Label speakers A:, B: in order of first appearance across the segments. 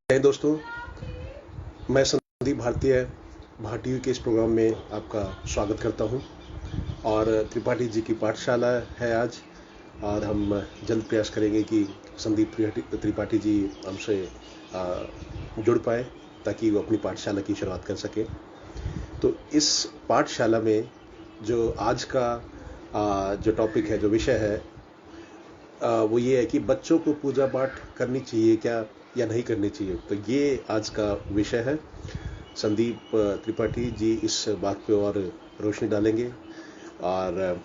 A: जय दोस्तों, मैं संदीप भारतीय के इस प्रोग्राम में आपका स्वागत करता हूं। और त्रिपाठी जी की पाठशाला है आज, और हम जल्द प्रयास करेंगे कि संदीप त्रिपाठी जी हमसे जुड़ पाए ताकि वो अपनी पाठशाला की शुरुआत कर सके। तो इस पाठशाला में जो आज का जो टॉपिक है, जो विषय है, वो ये है कि बच्चों को पूजा पाठ करनी चाहिए क्या या नहीं करनी चाहिए। तो ये आज का विषय है। संदीप त्रिपाठी जी इस बात पे और रोशनी डालेंगे, और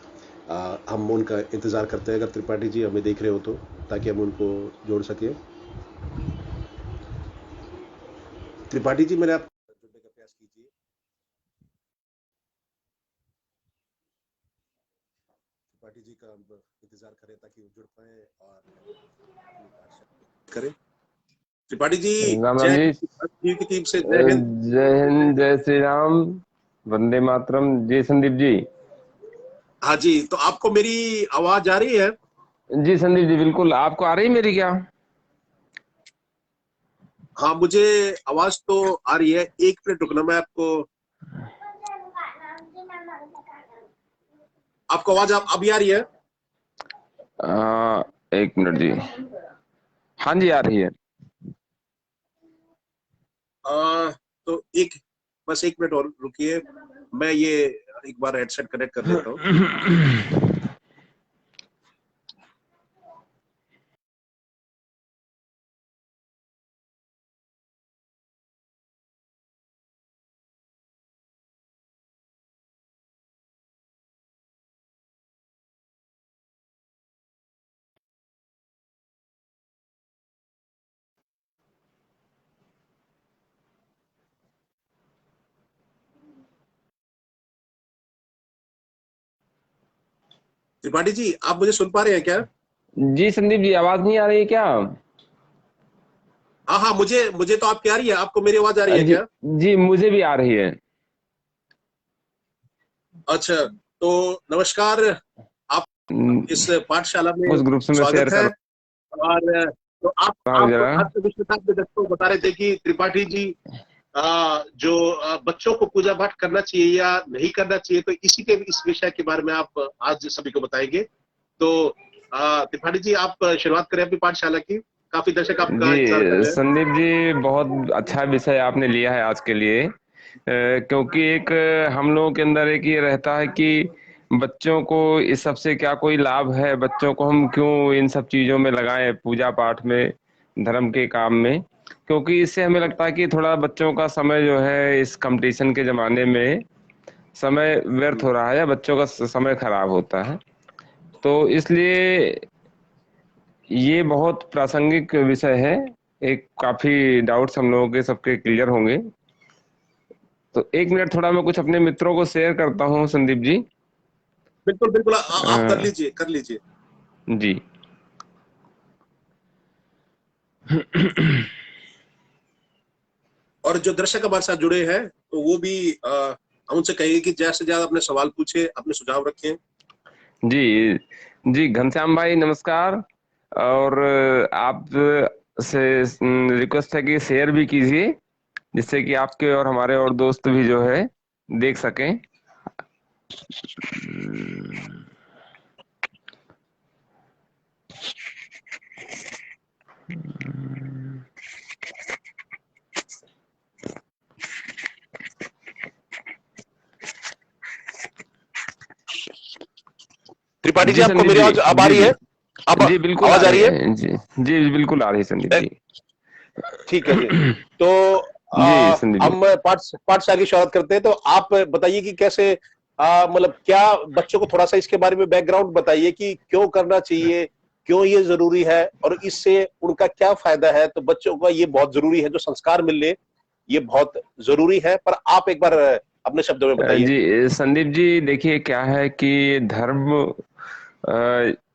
A: हम उनका इंतज़ार करते हैं, अगर त्रिपाठी जी हमें देख रहे हो तो, ताकि हम उनको जोड़ सके। त्रिपाठी जी, मैंने आप जुड़ने का प्रयास कीजिए। त्रिपाठी जी का हम इंतज़ार करें ताकि वो जुड़ पाए और अपनी पाठशाला करें। त्रिपाठी जी,
B: राम राम
A: जय
B: जी।
A: हिंद की टीम से जय हिंद।
B: जय हिंद, जय श्री राम, वंदे मातरम। जी संदीप जी।
A: हाँ जी, तो आपको मेरी आवाज आ रही है?
B: जी संदीप जी, बिल्कुल। आपको आ रही मेरी क्या?
A: हाँ, मुझे आवाज तो आ रही है। एक मिनट रुकना, मैं आपको आवाज अभी आ रही है?
B: एक मिनट जी। हाँ जी, आ रही है।
A: तो बस एक मिनट और रुकिए, मैं ये एक बार हेडसेट कनेक्ट कर लेता हूँ। त्रिपाठी जी, आप मुझे सुन पा रहे हैं क्या?
B: जी संदीप जी, आवाज नहीं आ रही है क्या?
A: हाँ हाँ, मुझे मुझे तो आपकी आ रही है। आपको मेरी आवाज आ रही है
B: जी
A: क्या?
B: जी, मुझे भी आ रही है।
A: अच्छा, तो नमस्कार। आप इस पाठशाला में
B: उस ग्रुप से मैं शेयर
A: स्वागत
B: कर
A: है। और तो
B: रहा हूँ
A: आप
B: जरा।
A: आपके पिछले साथ में दोस्तों बता रहे थे कि त्रिपाठी जी जो बच्चों को पूजा पाठ करना चाहिए या नहीं करना चाहिए, तो इस विषय के बारे में आप आज सभी को बताएंगे। तो त्रिपाठी जी, आप शुरुआत करें अपनी पाठशाला की। काफी दर्शक आपका
B: जी
A: इंतजार कर रहे हैं।
B: संदीप जी, बहुत अच्छा विषय आपने लिया है आज के लिए। क्योंकि एक हम लोगों के अंदर एक ये रहता है कि बच्चों को इस सब से क्या कोई लाभ है, बच्चों को हम क्यों इन सब चीजों में लगाएं, पूजा पाठ में, धर्म के काम में। क्योंकि इससे हमें लगता है कि थोड़ा बच्चों का समय जो है इस कंपटीशन के जमाने में समय व्यर्थ हो रहा है, या बच्चों का समय खराब होता है। तो इसलिए ये बहुत प्रासंगिक विषय है। एक काफी डाउट्स हम लोगों के सबके क्लियर होंगे। तो एक मिनट, थोड़ा मैं कुछ अपने मित्रों को शेयर करता हूँ संदीप जी।
A: बिल्कुल बिल्कुल, आप कर
B: अ,
A: लीजिए, कर लीजिए।
B: जी।
A: और जो दर्शक हमारे साथ जुड़े हैं, तो वो भी हम उनसे कहेंगे कि ज्यादा से ज्यादा अपने सवाल पूछे, अपने सुझाव रखें।
B: जी जी, घनश्याम भाई नमस्कार। और आप से रिक्वेस्ट है कि शेयर भी कीजिए, जिससे कि आपके और हमारे और दोस्त भी जो है देख सकें।
A: त्रिपाठी जी,
B: जी
A: आपको
B: संदीप
A: मेरी
B: जी।
A: आवाज अब आ
B: जी
A: रही
B: जी
A: है? अब
B: जी, बिल्कुल आ
A: आवाज आ
B: रही
A: रही है?
B: है जी। जी बिल्कुल आ रही है संदीप जी।
A: ठीक है जी। तो
B: जी संदीप जी।
A: हम पाठशाला की शुरुआत करते हैं। तो आप बताइए कि कैसे, मतलब क्या बच्चों को थोड़ा सा इसके बारे में बैकग्राउंड बताइए कि क्यों करना चाहिए, क्यों ये जरूरी है, और इससे उनका क्या फायदा है। तो बच्चों का ये बहुत जरूरी है, जो संस्कार मिलने, ये बहुत जरूरी है। पर आप एक बार अपने शब्दों में बताइए।
B: जी संदीप जी, देखिए क्या है कि धर्म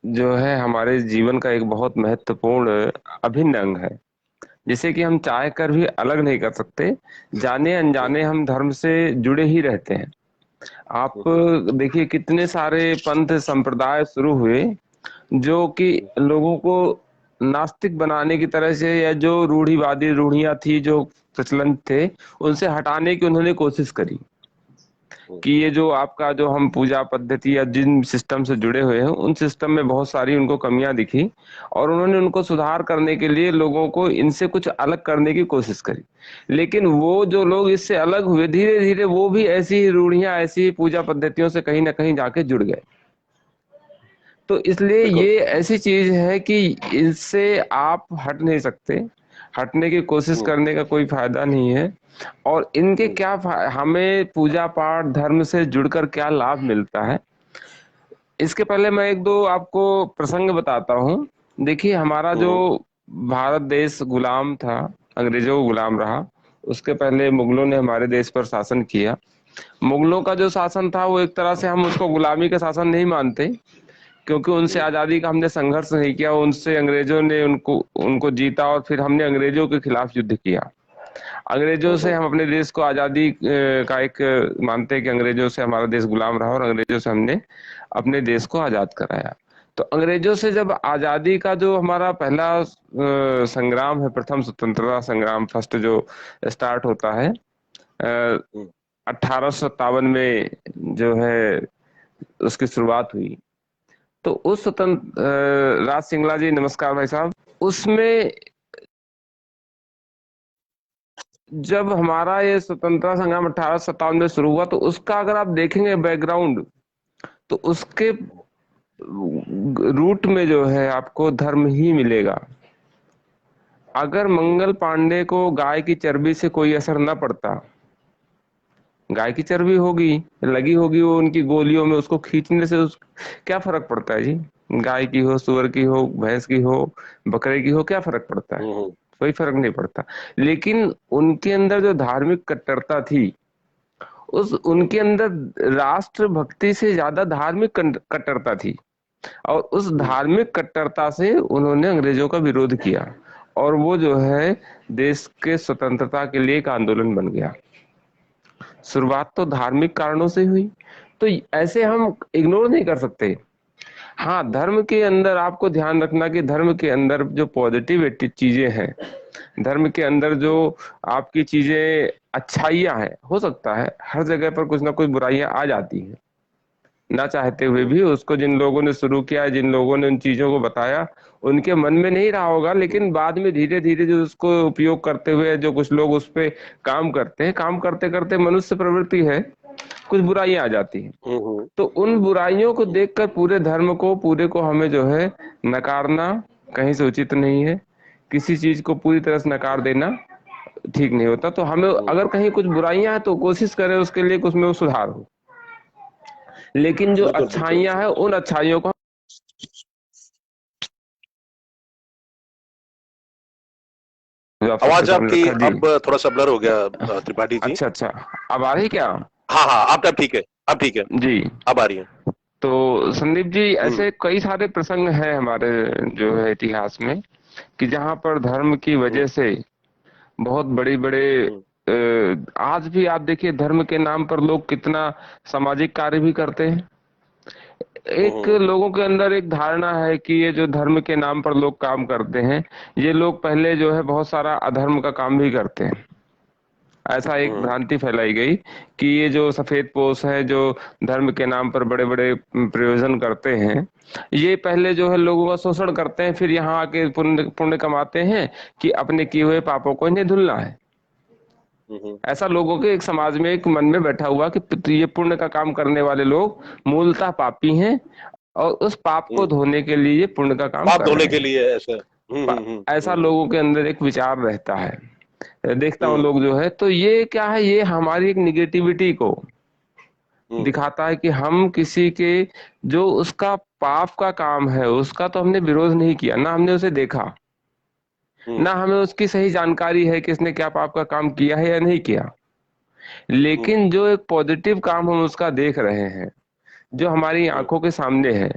B: जो है हमारे जीवन का एक बहुत महत्वपूर्ण अभिन्न अंग है, जिसे कि हम चाह कर भी अलग नहीं कर सकते। जाने अनजाने हम धर्म से जुड़े ही रहते हैं। आप देखिए कितने सारे पंथ संप्रदाय शुरू हुए जो कि लोगों को नास्तिक बनाने की तरह से, या जो रूढ़िवादी रूढ़ियां थी, जो प्रचलन थे, उनसे हटाने की उन्होंने कोशिश करी कि ये जो आपका जो हम पूजा पद्धति या जिन सिस्टम से जुड़े हुए हैं, उन सिस्टम में बहुत सारी उनको कमियां दिखी, और उन्होंने उनको सुधार करने के लिए लोगों को इनसे कुछ अलग करने की कोशिश करी। लेकिन वो जो लोग इससे अलग हुए, धीरे धीरे वो भी ऐसी ही रूढ़ियां, ऐसी ही पूजा पद्धतियों से कहीं ना कहीं जाके जुड़ गए। तो इसलिए
A: बिल्कुल।
B: ये ऐसी चीज है कि इससे आप हट नहीं सकते, हटने की कोशिश
A: हम्म।
B: करने का कोई फायदा नहीं है। और इनके
A: हम्म।
B: क्या हमें पूजा पाठ धर्म से जुड़कर क्या लाभ मिलता है, इसके पहले मैं एक दो आपको प्रसंग बताता हूँ। देखिए, हमारा जो
A: हम्म।
B: भारत देश गुलाम था, अंग्रेजों को गुलाम रहा, उसके पहले मुगलों ने हमारे देश पर शासन किया। मुगलों का जो शासन था वो एक तरह से हम उसको गुलामी का शासन नहीं मानते, क्योंकि उनसे
A: हम्म।
B: आजादी का हमने संघर्ष नहीं किया, उनसे अंग्रेजों ने उनको उनको जीता, और फिर हमने अंग्रेजों के खिलाफ युद्ध किया। अंग्रेजों से
A: हम्म।
B: हम अपने देश को आजादी का एक मानते हैं कि अंग्रेजों से हमारा देश गुलाम रहा, और अंग्रेजों से हमने अपने देश को आजाद कराया। तो अंग्रेजों से जब आजादी का जो हमारा पहला संग्राम है, प्रथम स्वतंत्रता संग्राम, फर्स्ट जो स्टार्ट होता है
A: हम्म।
B: 1857 में जो है, उसकी शुरुआत हुई। तो उस स्वतंत्र राज सिंगला जी, नमस्कार भाई साहब। उसमें जब हमारा ये स्वतंत्रता संग्राम 1857 में शुरू हुआ, तो उसका अगर आप देखेंगे बैकग्राउंड, तो उसके रूट में जो है आपको धर्म ही मिलेगा। अगर मंगल पांडे को गाय की चर्बी से कोई असर न पड़ता, गाय की चर्बी होगी, लगी होगी वो उनकी गोलियों में, उसको खींचने से क्या फर्क पड़ता है जी? गाय की हो, सुअर की हो, भैंस की हो, बकरे की हो, क्या फर्क पड़ता है?
A: हम्म।
B: कोई फर्क नहीं पड़ता। लेकिन उनके अंदर जो धार्मिक कट्टरता थी, उस उनके अंदर राष्ट्र भक्ति से ज्यादा धार्मिक कट्टरता थी, और उस
A: हम्म।
B: धार्मिक कट्टरता से उन्होंने अंग्रेजों का विरोध किया, और वो जो है देश के स्वतंत्रता के लिए एक आंदोलन बन गया। शुरुआत तो धार्मिक कारणों से हुई, तो ऐसे हम इग्नोर नहीं कर सकते। हाँ, धर्म के अंदर आपको ध्यान रखना कि धर्म के अंदर जो पॉजिटिव चीजें हैं, धर्म के अंदर जो आपकी चीजें अच्छाइयां हैं, हो सकता है हर जगह पर कुछ ना कुछ बुराइयां आ जाती हैं, ना चाहते हुए
A: हम्म।
B: भी। उसको जिन लोगों ने शुरू किया, जिन लोगों ने उन चीजों को बताया, उनके मन में नहीं रहा होगा, लेकिन बाद में धीरे धीरे जो उसको उपयोग करते हुए जो कुछ लोग उस पे काम करते हैं, काम करते करते मनुष्य प्रवृत्ति है, कुछ बुराइयां आ जाती हैं।
A: हम्म।
B: तो उन बुराइयों को देखकर पूरे धर्म को, पूरे को हमें जो है नकारना कहीं से उचित नहीं है। किसी चीज को पूरी तरह से नकार देना ठीक नहीं होता। तो हमें
A: हम्म।
B: अगर कहीं कुछ बुराइयां हैं, तो कोशिश करें उसके लिए कि उसमें वो सुधार हो। लेकिन जो
A: बिल्कुल बिल्कुल।
B: अच्छाइयां हैं, उन अच्छाइयों को जो आप सबके
A: आवाज
B: सामने
A: आपकी
B: रखा जी।
A: अब थोड़ा सा ब्लर हो गया, त्रिपाठी जी।
B: अच्छा अच्छा, अब आ रही क्या?
A: हाँ हाँ, अब ठीक है, अब ठीक है।
B: जी।
A: अब आ रही है।
B: तो संदीप जी,
A: हम्म।
B: ऐसे कई सारे प्रसंग हैं हमारे जो है इतिहास में, कि जहां पर धर्म की
A: हम्म।
B: वजह से बहुत बड़े बड़े
A: हम्म।
B: आज भी आप देखिए, धर्म के नाम पर लोग कितना सामाजिक कार्य भी करते हैं। एक
A: हम्म।
B: लोगों के अंदर एक धारणा है कि ये जो धर्म के नाम पर लोग काम करते हैं, ये लोग पहले जो है बहुत सारा अधर्म का काम भी करते हैं। ऐसा एक
A: हम्म।
B: भ्रांति फैलाई गई कि ये जो सफेद पोश है, जो धर्म के नाम पर बड़े बड़े प्रयोजन करते हैं, ये पहले जो है लोगों का शोषण करते हैं, फिर यहाँ आके पुण्य पुण्य कमाते हैं कि अपने किए हुए पापों को इन्हें धुलना है।
A: हम्म।
B: ऐसा लोगों के एक समाज में, एक मन में बैठा हुआ कि ये पुण्य का काम करने वाले लोग मूलतः पापी हैं, और उस पाप को
A: हम्म।
B: धोने के लिए ये पुण्य का काम
A: पाप
B: कर
A: धोने
B: रहे
A: के
B: हैं।
A: लिए ऐसे।
B: ऐसा लोगों के अंदर एक विचार रहता है, देखता हूँ
A: हम्म।
B: लोग जो है। तो ये क्या है, ये हमारी एक निगेटिविटी को
A: हम्म।
B: दिखाता है कि हम किसी के जो उसका पाप का काम है, उसका तो हमने विरोध नहीं किया, ना हमने उसे देखा,
A: हम्म।
B: ना हमें उसकी सही जानकारी है कि इसने क्या पाप का काम किया है या नहीं किया।
A: हम्म।
B: लेकिन जो एक पॉजिटिव काम हम उसका देख रहे हैं, जो हमारी
A: हम्म।
B: आंखों के सामने है,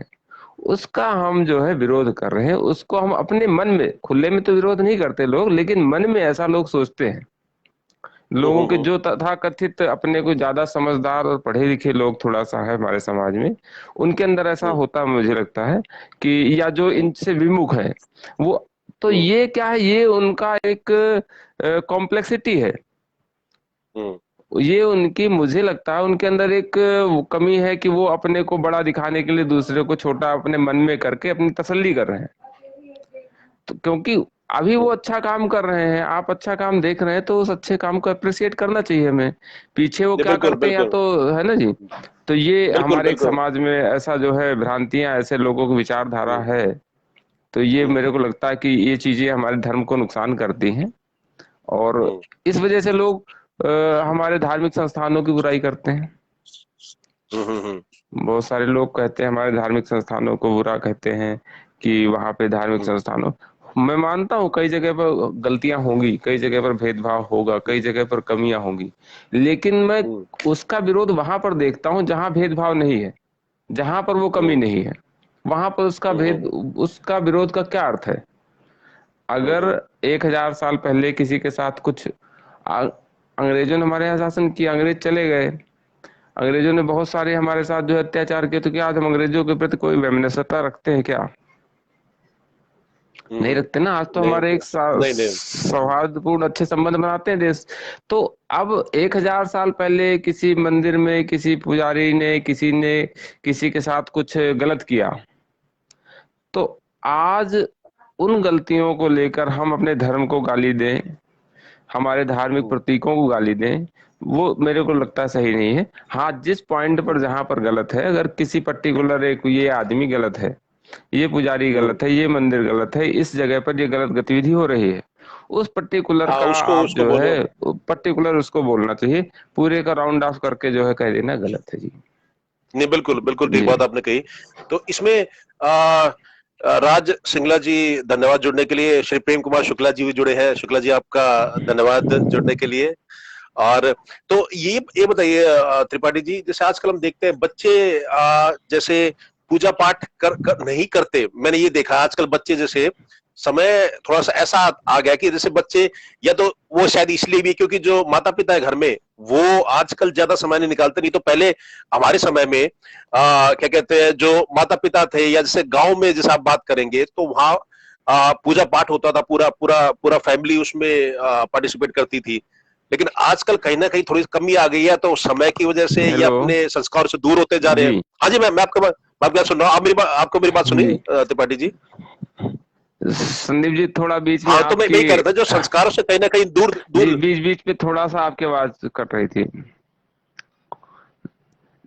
B: उसका हम जो है विरोध कर रहे हैं। उसको हम अपने मन में, खुले में तो विरोध नहीं करते लोग, लेकिन मन में ऐसा लोग सोचते हैं। लोगों के
A: हम्म।
B: जो तथाकथित अपने को ज्यादा समझदार और पढ़े लिखे लोग थोड़ा सा है हमारे समाज में, उनके अंदर ऐसा
A: हम्म।
B: होता मुझे लगता है कि, या जो
A: हम्म।
B: इनसे विमुख है, वो तो ये क्या है, ये उनका एक कॉम्प्लेक्सिटी है। ये उनकी, मुझे लगता है उनके अंदर एक वो कमी है कि वो अपने को बड़ा दिखाने के लिए दूसरे को छोटा अपने मन में करके अपनी तसल्ली कर रहे हैं। तो क्योंकि अभी वो अच्छा काम कर रहे हैं, आप अच्छा काम देख रहे हैं, तो उस अच्छे काम को अप्रिसिएट करना चाहिए हमें। पीछे वो क्या
A: बिल्कुल
B: करते हैं या
A: बिल्कुल
B: तो, है ना जी। तो ये
A: बिल्कुल
B: हमारे एक
A: बिल्कुल।
B: समाज में ऐसा जो है भ्रांतियां, ऐसे लोगों की विचारधारा है। तो ये मेरे
A: हम्म
B: को लगता है कि ये चीजें हमारे धर्म को नुकसान करती हैं। और
A: हम्म
B: इस वजह से लोग हमारे धार्मिक संस्थानों की बुराई करते हैं।
A: हम्म।
B: बहुत सारे लोग कहते हैं, हमारे धार्मिक संस्थानों को बुरा कहते हैं कि वहां पे धार्मिक
A: हम्म
B: संस्थानों, मैं मानता हूँ कई जगह पर गलतियां होंगी, कई जगह पर भेदभाव होगा, कई जगह पर कमियां होंगी, लेकिन मैं
A: हम्म
B: उसका विरोध वहां पर देखता हूँ जहां भेदभाव नहीं है, जहां पर वो कमी
A: हम्म
B: नहीं है। वहां पर उसका भेद,
A: हम्म
B: उसका विरोध का क्या अर्थ है? अगर
A: हम्म
B: 1000 साल पहले किसी के साथ कुछ आ- अंग्रेजों ने हमारे यहाँ शासन किया, अंग्रेज चले गए, अंग्रेजों ने बहुत सारे हमारे साथ जो है अत्याचार किए, तो क्या आज हम अंग्रेजों के प्रति कोई वैमनस्यता रखते हैं क्या? नहीं रखते ना। आज तो
A: नहीं
B: हमारे एक
A: नहीं नहीं।
B: सौहार्दपूर्ण अच्छे संबंध बनाते हैं देश। तो अब 1000 साल पहले किसी मंदिर में किसी पुजारी ने, किसी ने किसी के साथ कुछ गलत किया, तो आज उन गलतियों को लेकर हम अपने धर्म को गाली दें, हमारे धार्मिक
A: हम्म
B: प्रतीकों को गाली दें, वो मेरे को लगता है सही नहीं है। हाँ, जिस पॉइंट पर
A: हम्म
B: जहां पर गलत है, अगर किसी पर्टिकुलर एक ये आदमी गलत है, ये पुजारी
A: हम्म।
B: गलत है, ये मंदिर गलत है, इस जगह पर ये गलत गतिविधि हो रही है, उस पर्टिकुलर
A: हाँ,
B: का
A: उसको
B: आप
A: उसको
B: जो
A: बोलो।
B: है पर्टिकुलर उसको बोलना चाहिए। पूरे का राउंड ऑफ करके जो है कह देना गलत है जी।
A: नहीं, बिल्कुल बिल्कुल ठीक
B: जी
A: बात आपने कही। तो इसमें राज सिंगला जी, धन्यवाद जुड़ने के लिए। श्री प्रेम कुमार शुक्ला जी भी जुड़े हैं। शुक्ला जी, आपका धन्यवाद जुड़ने के लिए। और तो ये बताइए त्रिपाठी जी, जैसे आजकल हम देखते हैं बच्चे जैसे पूजा पाठ कर नहीं करते। मैंने ये देखा आजकल बच्चे जैसे समय थोड़ा सा ऐसा आ गया कि जैसे बच्चे, या तो वो शायद इसलिए भी क्योंकि जो माता पिता है घर में वो आजकल ज्यादा समय नहीं निकालते। नहीं तो पहले हमारे समय में क्या कहते हैं, जो माता पिता थे, या जैसे गांव में जैसे आप बात करेंगे तो वहां पूजा पाठ होता था, पूरा पूरा पूरा फैमिली उसमें पार्टिसिपेट करती थी। लेकिन आजकल कहीं ना कहीं थोड़ी कमी आ गई है, तो समय की वजह से ये
B: हेलो
A: अपने संस्कार से दूर होते जा रहे हैं।
B: जी
A: हाँ जी, मैं आपकी बात सुन रहा हूँ। आप आपको मेरी बात सुनी
B: जी।
A: त्रिपाठी जी?
B: संदीप जी, थोड़ा बीच में
A: हाँ, तो मैं
B: आपकी,
A: ही कह रहा था, जो संस्कारों से कहीं ना कहीं दूर
B: जी
A: दूर।
B: बीच बीच में थोड़ा सा आपकी आवाज कट रही थी।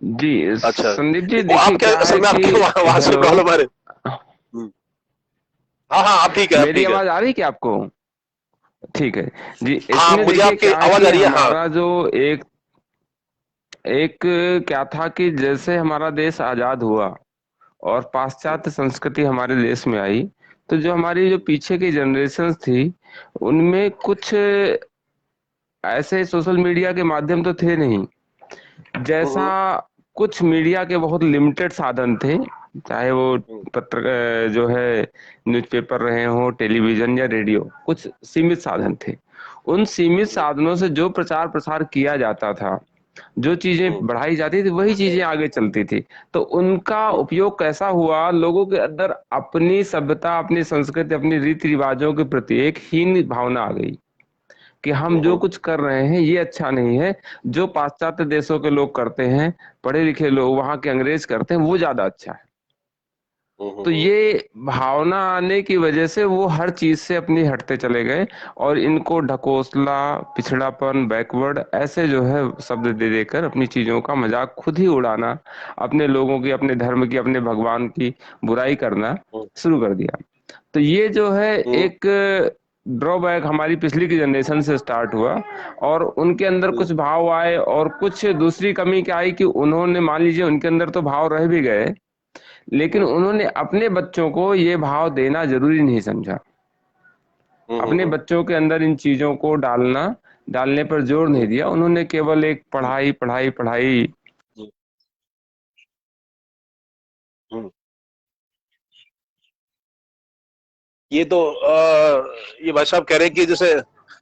B: जी
A: अच्छा,
B: संदीप जी,
A: वो
B: देखिए
A: आपके
B: क्या है
A: असल में
B: कि,
A: आपके वहां से
B: हेलो,
A: प्रॉब्लम आ रही। हम्म, हाँ हाँ, आप ठीक है, आप
B: मेरी
A: ठीक है।
B: आवाज आ रही क्या आपको? ठीक है जी।
A: हाँ,
B: इसमें
A: मुझे
B: देखिए
A: आपकी
B: क्या है
A: आवाज
B: कि
A: आ रही है, हाँ।
B: हमारा जो एक एक क्या था कि जैसे हमारा देश आजाद हुआ और पाश्चात्य संस्कृति हमारे देश में आई, तो जो हमारी जो पीछे की जनरेशन थी, उनमें कुछ ऐसे सोशल मीडिया के माध्यम तो थे नहीं। जैसा
A: हम्म
B: कुछ मीडिया के बहुत लिमिटेड साधन थे, चाहे वो
A: हम्म
B: जो है न्यूज़पेपर रहे हो, टेलीविजन या रेडियो, कुछ सीमित साधन थे। उन सीमित
A: हम्म
B: साधनों से जो प्रचार प्रसार किया जाता था, जो चीजें
A: हम्म
B: बढ़ाई जाती थी, वही चीजें आगे चलती थी। तो उनका
A: हम्म
B: उपयोग कैसा हुआ, लोगों के अंदर अपनी सभ्यता, अपनी संस्कृति, अपनी रीति रिवाजों के प्रति एक हीन भावना आ गई कि हम जो
A: हम्म
B: कुछ कर रहे हैं ये अच्छा नहीं है। जो पाश्चात्य देशों के लोग करते हैं, पढ़े लिखे लोग वहां के अंग्रेज करते हैं, वो ज्यादा अच्छा है। तो
A: हम्म
B: ये भावना आने की वजह से वो हर चीज से अपनी हटते चले गए, और इनको ढकोसला, पिछड़ापन, बैकवर्ड ऐसे जो है शब्द दे देकर अपनी चीजों का मजाक खुद ही उड़ाना, अपने लोगों की, अपने धर्म की, अपने भगवान की बुराई करना शुरू कर दिया। तो ये जो है
A: हम्म
B: एक ड्रॉबैक हमारी पिछली की जनरेशन से स्टार्ट हुआ, और उनके अंदर
A: हम्म
B: कुछ भाव आए, और कुछ दूसरी कमी क्या आई कि उन्होंने, मान लीजिए उनके अंदर तो भाव रह भी गए, लेकिन
A: हम्म
B: उन्होंने अपने बच्चों को ये भाव देना जरूरी नहीं समझा। अपने
A: हम्म
B: बच्चों के अंदर इन चीजों को डालने पर जोर नहीं
A: हम्म
B: दिया। उन्होंने केवल एक
A: हम्म
B: पढ़ाई पढ़ाई पढ़ाई।
A: हम्म हम्म। ये तो ये भाई साहब कह रहे हैं कि जैसे,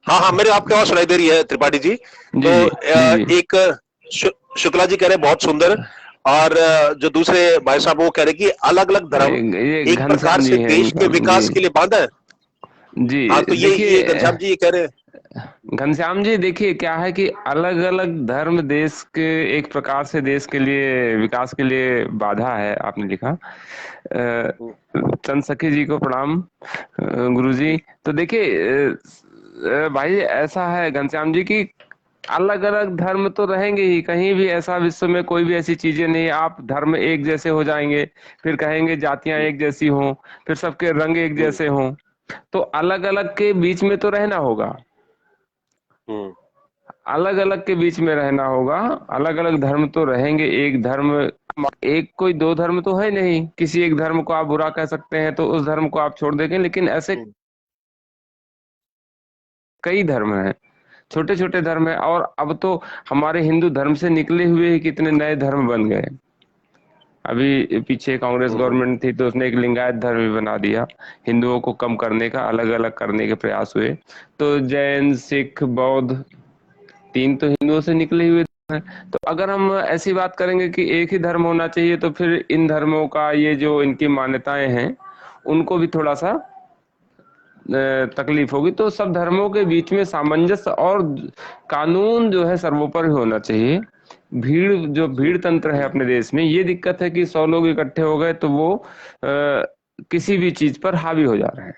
A: हाँ हाँ, मेरे आपकी आवाज सुनाई दे रही है त्रिपाठी जी। तो
B: जी जी जी जी।
A: एक शुक्ला जी कह रहे हैं बहुत सुंदर। और जो दूसरे भाई साहब वो कह रहे हैं कि अलग अलग धर्म
B: ये
A: एक प्रकार
B: घनश्याम
A: से
B: जी हैं
A: देश के
B: इनका। जी
A: विकास के लिए बांधा है।
B: जी
A: हाँ, तो ये
B: देखिए,
A: घनश्याम जी ये कह रहे हैं।
B: घनश्याम जी देखिए क्या है कि अलग अलग धर्म देश के एक प्रकार से देश के लिए विकास के लिए बाधा है, आपने लिखा।
A: हम्म,
B: चंद सखी जी को प्रणाम, गुरु जी। तो देखिए भाई ऐसा है घनश्याम जी की अलग अलग धर्म तो रहेंगे ही, कहीं भी ऐसा विश्व में कोई भी ऐसी चीजें नहीं आप धर्म एक जैसे हो जाएंगे, फिर कहेंगे जातियां
A: हम्म,
B: एक जैसी हों, फिर सबके रंग एक
A: हम्म,
B: जैसे हों। तो अलग अलग के बीच में तो रहना होगा,
A: हम्म,
B: अलग अलग के बीच में रहना होगा। अलग अलग धर्म तो रहेंगे, एक धर्म, एक कोई दो धर्म तो है नहीं, किसी एक धर्म को आप बुरा कह सकते हैं तो उस धर्म को आप छोड़ देंगे, लेकिन ऐसे
A: हम्म,
B: कई धर्म हैं, छोटे छोटे धर्म है। और अब तो हमारे हिंदू धर्म से निकले हुए ही कितने नए धर्म बन गए। अभी पीछे कांग्रेस
A: हम्म,
B: गवर्नमेंट थी तो उसने एक लिंगायत धर्म भी बना दिया, हिंदुओं को कम करने का, अलग अलग करने के प्रयास हुए। तो जैन सिख बौद्ध तीन तो हिंदुओं से निकले हुए हैं। तो अगर हम ऐसी बात करेंगे कि एक ही धर्म होना चाहिए तो फिर इन धर्मों का ये जो इनकी मान्यताएं हैं उनको भी थोड़ा सा तकलीफ होगी। तो सब धर्मों के बीच में सामंजस्य और कानून जो है सर्वोपरि होना चाहिए। भीड़ तंत्र है अपने देश में, ये दिक्कत है कि 100 लोग इकट्ठे हो गए तो वो किसी भी चीज पर हावी हो जा रहे हैं।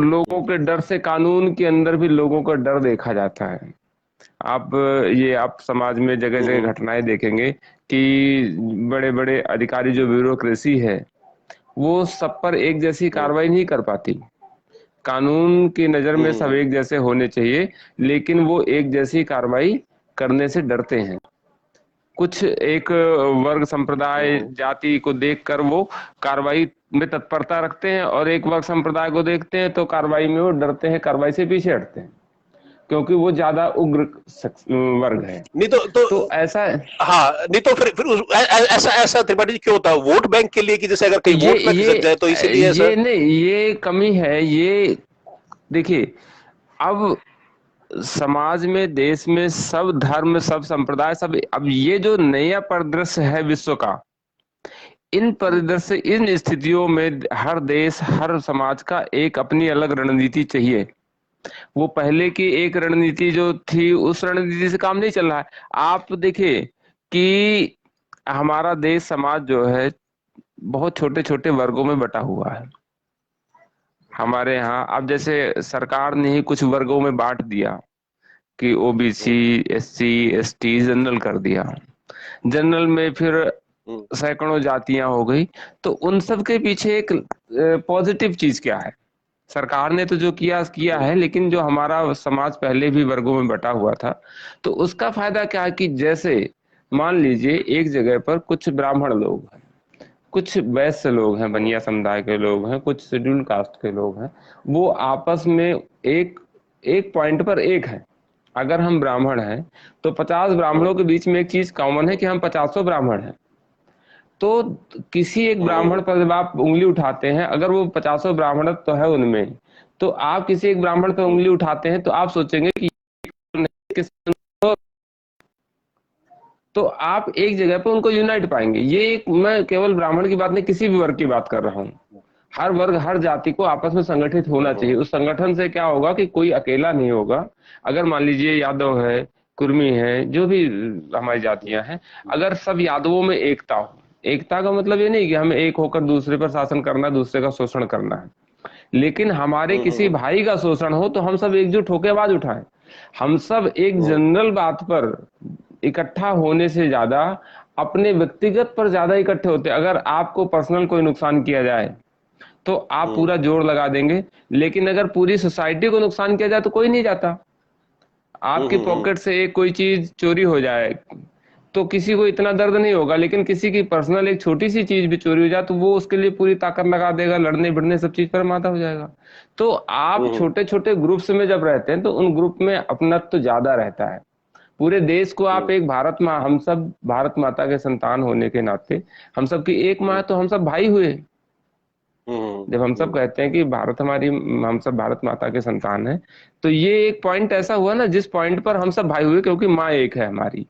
B: लोगों के डर से कानून के अंदर भी लोगों का डर देखा जाता है। आप ये आप समाज में जगह
A: हम्म,
B: जगह घटनाएं देखेंगे कि बड़े बड़े अधिकारी जो ब्यूरोक्रेसी है वो सब पर एक जैसी
A: हम्म,
B: कार्रवाई नहीं कर पाती। कानून की नजर में सब
A: हम्म,
B: एक जैसे होने चाहिए, लेकिन वो एक जैसी कार्रवाई करने से डरते हैं। कुछ एक वर्ग संप्रदाय
A: हम्म,
B: जाति को देखकर वो कार्रवाई में तत्परता रखते हैं, और एक वर्ग संप्रदाय को देखते हैं तो कार्रवाई में वो डरते हैं, कार्रवाई से पीछे हटते हैं, क्योंकि वो ज्यादा उग्र वर्ग है।
A: नहीं तो
B: तो ऐसा
A: हाँ, नहीं तो फिर ऐसा ऐसा त्रिपाठी जी क्यों होता है? वोट बैंक के लिए कि जैसे अगर कहीं
B: ये
A: वोट ना खिसक जाए तो इसीलिए ऐसा।
B: ये नहीं, ये कमी है ये। देखिए, अब समाज में देश में सब धर्म सब संप्रदाय सब, अब ये जो नया परिदृश्य है विश्व का, इन
A: हम्म,
B: परिदृश्य इन स्थितियों में हर देश हर समाज का एक अपनी अलग रणनीति चाहिए। वो पहले की एक रणनीति जो थी उस रणनीति से काम नहीं चल रहा है। आप देखिए कि हमारा देश समाज जो है बहुत छोटे छोटे वर्गों में बटा हुआ है। हमारे यहाँ अब जैसे सरकार ने ही कुछ वर्गों में बांट दिया कि ओबीसी
A: हम्म,
B: एससी एसटी जनरल कर दिया। जनरल में फिर
A: हम्म,
B: सैकड़ों जातियां हो गई। तो उन सब के पीछे एक पॉजिटिव चीज क्या है? सरकार ने तो जो किया किया
A: हम्म,
B: है, लेकिन जो हमारा समाज पहले भी वर्गों में बटा हुआ था, तो उसका फायदा क्या है कि जैसे मान लीजिए एक जगह पर कुछ ब्राह्मण लोग हैं, कुछ वैश्य लोग हैं,
A: हम्म,
B: बनिया समुदाय के लोग हैं, कुछ शेड्यूल कास्ट के लोग हैं, वो आपस में एक एक पॉइंट पर एक है। अगर हम ब्राह्मण हैं तो 50 ब्राह्मणों के बीच में एक चीज कॉमन है कि हम 50 ब्राह्मण हैं। तो किसी एक ब्राह्मण
A: हम्म,
B: पर जब आप उंगली उठाते हैं, अगर वो 50 ब्राह्मण तो है उनमें, तो आप किसी एक ब्राह्मण पर
A: हम्म,
B: उंगली उठाते हैं तो आप सोचेंगे कि किस, तो आप एक जगह पर उनको यूनाइट पाएंगे। ये एक, मैं केवल ब्राह्मण की बात नहीं किसी भी वर्ग की बात कर रहा हूँ। हर वर्ग हर जाति को आपस में संगठित होना चाहिए। उस संगठन से क्या होगा कि कोई अकेला नहीं होगा। अगर मान लीजिए यादव है, कुर्मी है, जो भी हमारी जातियां हैं, अगर सब यादवों में एकता हो, एकता का मतलब ये नहीं कि हमें एक होकर दूसरे पर शासन करना, दूसरे का शोषण करना है, लेकिन हमारे किसी
A: हम्म,
B: भाई का शोषण हो तो हम सब एकजुट होकर आवाज उठाएं। हम सब एक
A: हम्म,
B: जनरल बात पर इकट्ठा होने से ज्यादा अपने व्यक्तिगत पर ज्यादा इकट्ठे होते हैं। अगर आपको पर्सनल कोई नुकसान किया जाए तो आप
A: हम्म,
B: पूरा जोर लगा देंगे, लेकिन अगर पूरी सोसाइटी को नुकसान किया जाए तो कोई नहीं जाता। आपकी
A: हम्म,
B: पॉकेट से एक कोई चीज चोरी हो जाए तो किसी को इतना दर्द नहीं होगा, लेकिन किसी की पर्सनल एक छोटी सी चीज भी चोरी हो जाए तो वो उसके लिए पूरी ताकत लगा देगा, लड़ने भिड़ने सब चीज पर माता हो जाएगा। तो आप
A: हम्म,
B: छोटे छोटे ग्रुप्स में जब रहते हैं तो उन ग्रुप में अपनत्व ज्यादा रहता है। पूरे देश को आप
A: हम्म,
B: एक भारत माँ, हम सब भारत माता के संतान होने के नाते हम सब की एक माँ है,
A: हम्म,
B: तो हम सब भाई हुए।
A: हम्म,
B: जब हम सब
A: हम्म,
B: कहते हैं कि भारत हमारी, हम सब भारत माता के संतान हैं, तो ये एक पॉइंट ऐसा हुआ ना जिस पॉइंट पर हम सब भाई हुए, क्योंकि माँ एक है हमारी।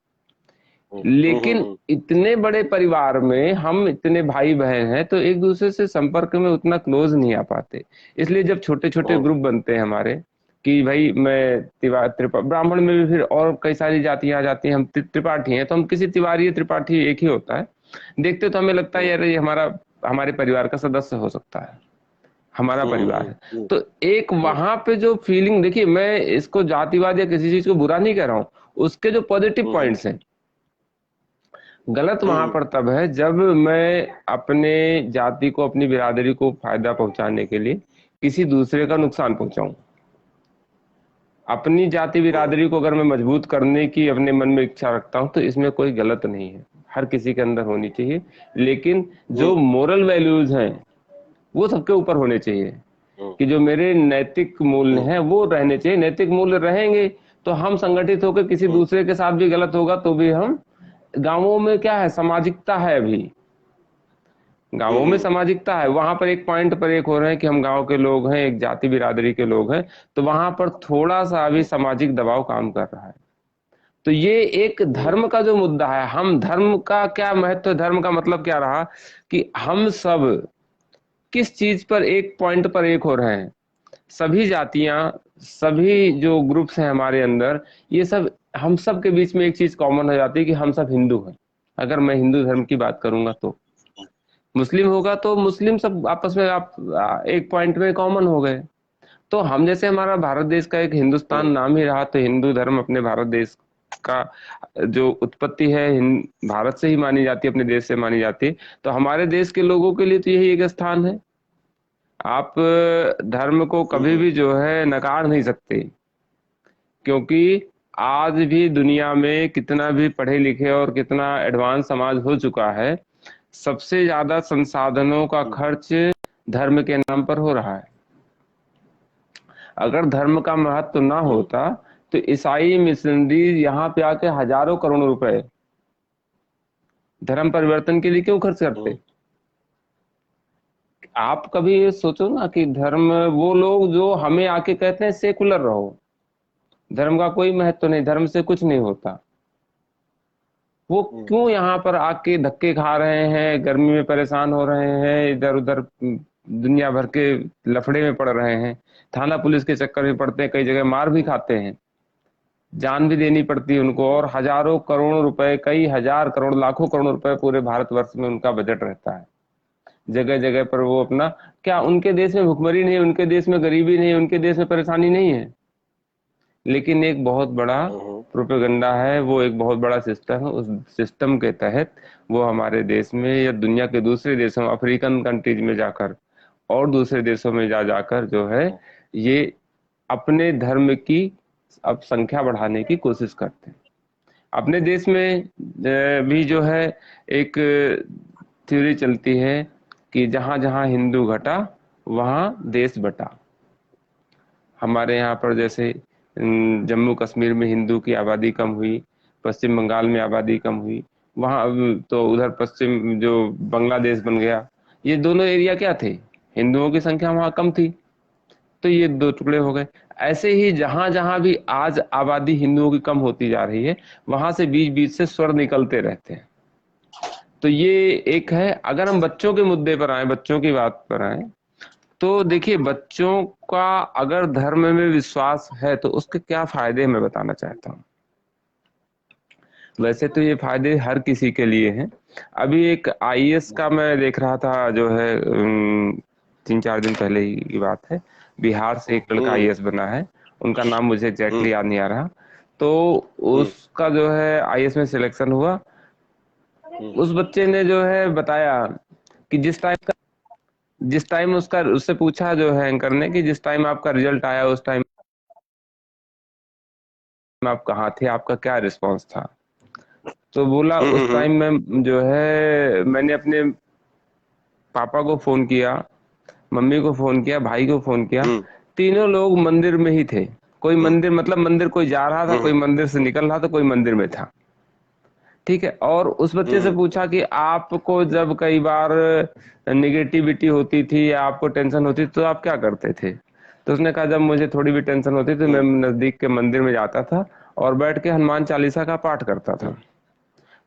B: लेकिन इतने बड़े परिवार में हम इतने भाई बहन हैं तो एक दूसरे से संपर्क में उतना क्लोज नहीं आ पाते। इसलिए जब छोटे छोटे ग्रुप बनते हैं हमारे कि भाई मैं ब्राह्मण में भी फिर और कई सारी जातियां आ जाती हैं, हम त्रिपाठी हैं तो हम किसी तिवारी या त्रिपाठी एक ही होता है, देखते तो हमें लगता है यार ये हमारे परिवार का सदस्य हो सकता है, हमारा परिवार है। तो एक वहां पे जो फीलिंग, देखिए मैं इसको जातिवाद या किसी चीज को बुरा नहीं कह रहा हूं, उसके जो पॉजिटिव पॉइंट्स हैं, गलत वहां पर तब है जब मैं अपने जाति को, अपनी बिरादरी को फायदा पहुंचाने के लिए किसी दूसरे का नुकसान पहुंचाऊं। अपनी जाति बिरादरी को अगर मैं मजबूत करने की अपने मन में इच्छा रखता हूं तो इसमें कोई गलत नहीं है, हर किसी के अंदर होनी चाहिए, लेकिन जो मोरल वैल्यूज हैं वो सबके ऊपर होने चाहिए कि जो मेरे नैतिक मूल्य हैं वो रहने चाहिए। नैतिक मूल्य रहेंगे तो हम संगठित होकर किसी दूसरे के साथ भी गलत होगा तो भी हम, गांवों में क्या है, सामाजिकता है, अभी गांवों में सामाजिकता है, वहां पर एक पॉइंट पर एक हो रहे हैं कि हम गांव के लोग हैं, एक जाति बिरादरी के लोग हैं, तो वहां पर थोड़ा सा अभी सामाजिक दबाव काम कर रहा है। तो ये एक धर्म का जो मुद्दा है, हम धर्म का क्या महत्व है, धर्म का मतलब क्या रहा कि हम सब किस चीज पर एक पॉइंट पर एक हो रहे हैं, सभी जातियां, सभी जो ग्रुप्स हैं हमारे अंदर, ये सब, हम सब के बीच में एक चीज कॉमन हो जाती है कि हम सब हिंदू हैं। अगर मैं हिंदू धर्म की बात करूंगा तो मुस्लिम होगा तो मुस्लिम, सब आपस में आप एक पॉइंट में कॉमन हो गए। तो हम जैसे, हमारा भारत देश का एक हिंदुस्तान नाम ही रहा, तो हिंदू धर्म अपने भारत देश का जो उत्पत्ति है भारत से ही मानी जाती है, अपने देश से मानी जाती है, तो हमारे देश के लोगों के लिए तो यही एक स्थान है। आप धर्म को कभी भी जो है नकार नहीं सकते, क्योंकि आज भी दुनिया में कितना भी पढ़े लिखे और कितना एडवांस समाज हो चुका है, सबसे ज्यादा संसाधनों का खर्च धर्म के नाम पर हो रहा है। अगर धर्म का महत्व ना होता तो ईसाई मिशनरी यहाँ पे आके हजारों करोड़ रुपए धर्म परिवर्तन के लिए क्यों खर्च करते। आप कभी ये सोचो ना कि धर्म, वो लोग जो हमें आके कहते हैं सेकुलर रहो, धर्म का कोई महत्व नहीं, धर्म से कुछ नहीं होता, वो क्यों यहाँ पर आके धक्के खा रहे हैं, गर्मी में परेशान हो रहे हैं, इधर उधर दुनिया भर के लफड़े में पड़ रहे हैं, थाना पुलिस के चक्कर में पड़ते हैं, कई जगह मार भी खाते हैं, जान भी देनी पड़ती है उनको, और हजारों करोड़ रुपए, कई हजार करोड़, लाखों करोड़ रुपए पूरे भारतवर्ष में उनका बजट रहता है। जगह जगह पर वो अपना, क्या उनके देश में भुखमरी नहीं है, उनके देश में गरीबी नहीं है, उनके देश में परेशानी नहीं है, लेकिन एक बहुत बड़ा प्रोपेगेंडा है, वो एक बहुत बड़ा सिस्टम है, उस सिस्टम के तहत वो हमारे देश में या दुनिया के दूसरे देशों, अफ्रीकन कंट्रीज में जाकर और दूसरे देशों में जाकर जो है ये अपने धर्म की अब संख्या बढ़ाने की कोशिश करते हैं। अपने देश में भी जो है एक थ्योरी चलती है कि जहां जहां हिंदू घटा वहां देश बटा। हमारे यहाँ पर जैसे जम्मू कश्मीर में हिंदू की आबादी कम हुई, पश्चिम बंगाल में आबादी कम हुई, वहां तो उधर पश्चिम जो बांग्लादेश बन गया, ये दोनों एरिया क्या थे, हिंदुओं की संख्या वहां कम थी, तो ये दो टुकड़े हो गए। ऐसे ही जहां जहां भी आज आबादी हिंदुओं की कम होती जा रही है, वहां से बीच बीच से स्वर निकलते रहते हैं। तो ये एक है। अगर हम बच्चों के मुद्दे पर आए, बच्चों की बात पर आए, तो देखिए बच्चों का अगर धर्म में विश्वास है तो उसके क्या फायदे मैं बताना चाहता हूँ। वैसे तो ये फायदे हर किसी के लिए हैं। अभी एक आईएएस का मैं देख रहा था, जो है 3-4 दिन पहले की बात है, बिहार से एक लड़का आईएएस बना है, उनका नाम मुझे एग्जैक्टली याद नहीं आ रहा, तो उसका जो है आईएएस में सिलेक्शन हुआ। उस बच्चे ने जो है बताया कि जिस टाइम उसका, उससे पूछा जो है एंकर ने कि जिस टाइम आपका रिजल्ट आया उस टाइम आप कहाँ थे, आपका क्या रिस्पांस था। तो बोला उस टाइम में जो है मैंने अपने पापा को फोन किया, मम्मी को फोन किया, भाई को फोन किया, तीनों लोग मंदिर में ही थे। कोई मंदिर, मतलब मंदिर कोई जा रहा था, कोई मंदिर से निकल रहा था, कोई मंदिर में था, ठीक है। और उस बच्चे से पूछा कि आपको जब कई बार निगेटिविटी होती थी या आपको टेंशन होती थी तो आप क्या करते थे। तो उसने कहा जब मुझे थोड़ी भी टेंशन होती तो मैं नजदीक के मंदिर में जाता था और बैठ के हनुमान चालीसा का पाठ करता था।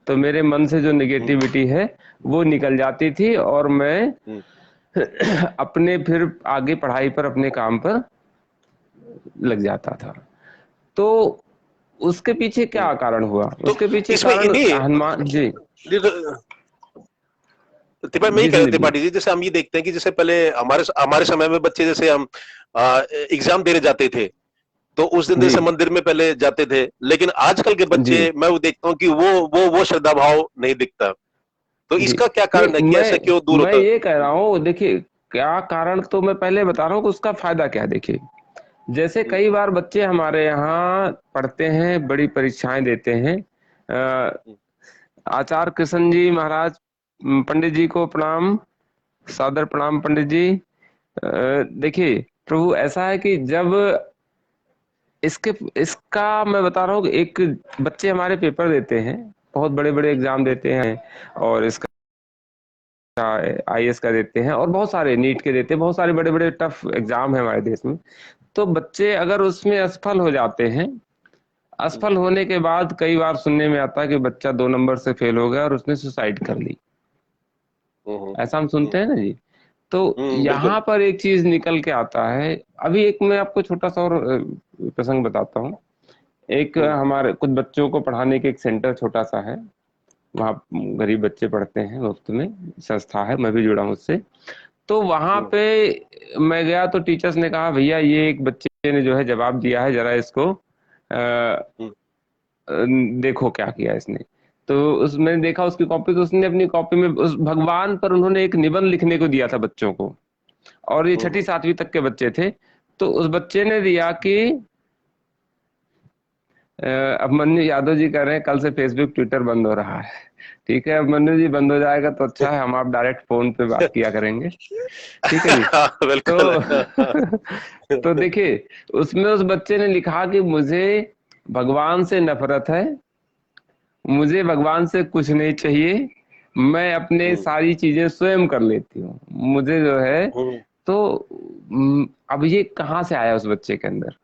B: तो मेरे मन से जो निगेटिविटी है वो निकल जाती थी और मैं अपने फिर आगे पढ़ाई पर अपने काम पर लग जाता था। तो उसके पीछे क्या कारण हुआ?
A: तो
B: उसके पीछे
A: इसमें
B: कारण
A: नहीं,
B: हनुमान जी।
A: त्रिपाठी, मैं ये
B: जी
A: कह रहा
B: संदीप जी।
A: त्रिपाठी जी, जैसे हम ये देखते हैं कि जैसे पहले हमारे हमारे समय में बच्चे, जैसे हम एग्जाम देने जाते थे, तो उस दिन
B: जी
A: जैसे मंदिर में पहले जाते थे, लेकिन आजकल के
B: जी
A: बच्चे मैं वो देखता हूँ कि वो श्रद्धा भाव नहीं दिखता। तो
B: जी।
A: इसका क्या कारण है
B: नहीं,
A: कि ऐसा क्यों दूर
B: मैं
A: होता है?
B: ये कह रहा हूँ, देखिए क्या कारण तो मैं पहले बता रहा हूँ कि उसका फायदा क्या है। देखिए जैसे
A: हम्म,
B: कई बार बच्चे हमारे यहाँ पढ़ते हैं, बड़ी परीक्षाएं देते हैं।
A: हम्म,
B: आचार्य कृष्ण जी महाराज, पंडित जी को प्रणाम, सादर प्रणाम पंडित जी। देखिए प्रभु ऐसा है कि जब इसके इसका मैं बता रहा हूँ कि एक बच्चे हमारे पेपर देते हैं, बहुत बड़े बड़े एग्जाम देते हैं, और इसका आईएएस का देते हैं और बहुत सारे नीट के देते हैं, बहुत सारे बड़े बड़े टफ एग्जाम है हमारे देश में। तो बच्चे अगर उसमें असफल हो जाते हैं,
A: हम्म,
B: असफल होने के बाद कई बार सुनने में आता है कि बच्चा 2 नंबर से फेल हो गया और उसने सुसाइड कर ली।
A: हम्म,
B: ऐसा हम सुनते हैं ना जी। तो
A: बिल्कुल।
B: यहाँ पर एक चीज निकल के आता है। अभी एक मैं आपको छोटा सा और प्रसंग बताता हूँ। एक
A: हम्म,
B: हमारे कुछ बच्चों को पढ़ाने के एक सेंटर छोटा सा है, वहाँ गरीब बच्चे पढ़ते हैं, मुफ्त में संस्था है, मैं भी जुड़ा हूँ उससे। तो वहां
A: हम्म,
B: पे मैं गया तो टीचर्स ने कहा भैया ये एक बच्चे ने जो है जवाब दिया है, जरा इसको
A: हम्म,
B: देखो क्या किया इसने। तो उसमें देखा उसकी कॉपी, तो उसने अपनी कॉपी में उस भगवान पर उन्होंने एक निबंध लिखने को दिया था बच्चों को, और ये छठी
A: हम्म,
B: सातवीं तक के बच्चे थे। तो उस बच्चे ने दिया कि अभिमन्यु यादव जी कह रहे हैं कल से फेसबुक ट्विटर बंद हो रहा है। ठीक है अभिमन्यु जी, बंद हो जाएगा तो अच्छा है, हम आप डायरेक्ट फोन पे बात किया करेंगे। ठीक है जी।
A: हाँ, बिल्कुल।
B: तो तो देखिए उसमें उस बच्चे ने लिखा कि मुझे भगवान से नफरत है, मुझे भगवान से कुछ नहीं चाहिए, मैं अपने
A: हम्म,
B: सारी चीजें स्वयं कर लेती हूँ, मुझे जो है।
A: हम्म,
B: तो अब ये कहाँ से आया उस बच्चे के अंदर?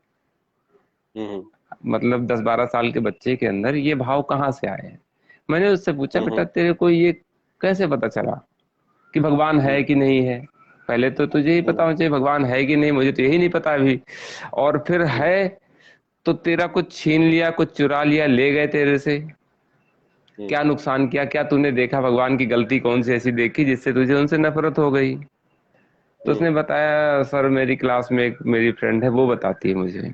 A: हम्म,
B: मतलब 10-12 साल के बच्चे के अंदर ये भाव कहाँ से आए हैं? मैंने उससे पूछा बेटा
A: हम्म,
B: तेरे को ये कैसे पता चला कि भगवान है
A: हम्म,
B: कि नहीं है? पहले तो तुझे ही पता
A: हम्म,
B: होना चाहिए भगवान है कि नहीं, मुझे तो यही नहीं पता अभी। और फिर
A: हम्म,
B: है तो तेरा कुछ छीन लिया, कुछ चुरा लिया, ले गए तेरे से,
A: हम्म,
B: क्या नुकसान किया? क्या तूने देखा भगवान की गलती कौन सी ऐसी देखी जिससे तुझे उनसे नफरत हो गई? तो
A: हम्म,
B: उसने बताया सर मेरी क्लास में एक मेरी फ्रेंड है वो बताती है मुझे।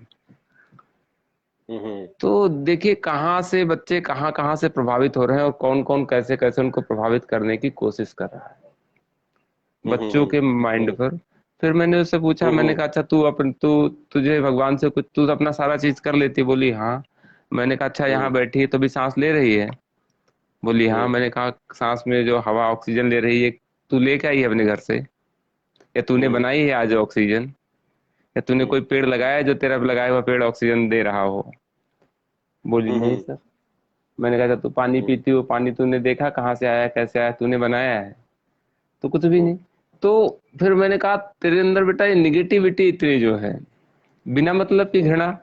A: हम्म,
B: तो देखिए कहाँ से बच्चे कहाँ कहाँ से प्रभावित हो रहे हैं और कौन कौन कैसे कैसे उनको प्रभावित करने की कोशिश कर रहा है बच्चों के माइंड
A: हम्म,
B: पर। फिर मैंने उससे पूछा, मैंने
A: हम्म,
B: कहा अच्छा तू तुझे भगवान से कुछ, तू तो अपना सारा चीज कर लेती? बोली हाँ। मैंने कहा अच्छा यहाँ
A: हम्म,
B: बैठी है तो भी सांस ले रही है? बोली हाँ।
A: हम्म,
B: मैंने कहा सांस में जो हवा ऑक्सीजन ले रही है तू लेके आई है अपने घर से, या तूने
A: हम्म,
B: बनाई है आज ऑक्सीजन, या तूने कोई पेड़ लगाया है जो तेरा लगाया हुआ पेड़ ऑक्सीजन दे रहा हो? बोली नहीं
A: हम्म,
B: सर। मैंने कहा तू पानी
A: हम्म,
B: पीती हो, पानी तूने देखा कहाँ से आया कैसे आया, तूने बनाया है? तो कुछ भी
A: हम्म,
B: नहीं। तो फिर मैंने कहा तेरे अंदर बेटा ये निगेटिविटी इतनी जो है, बिना मतलब की घृणा,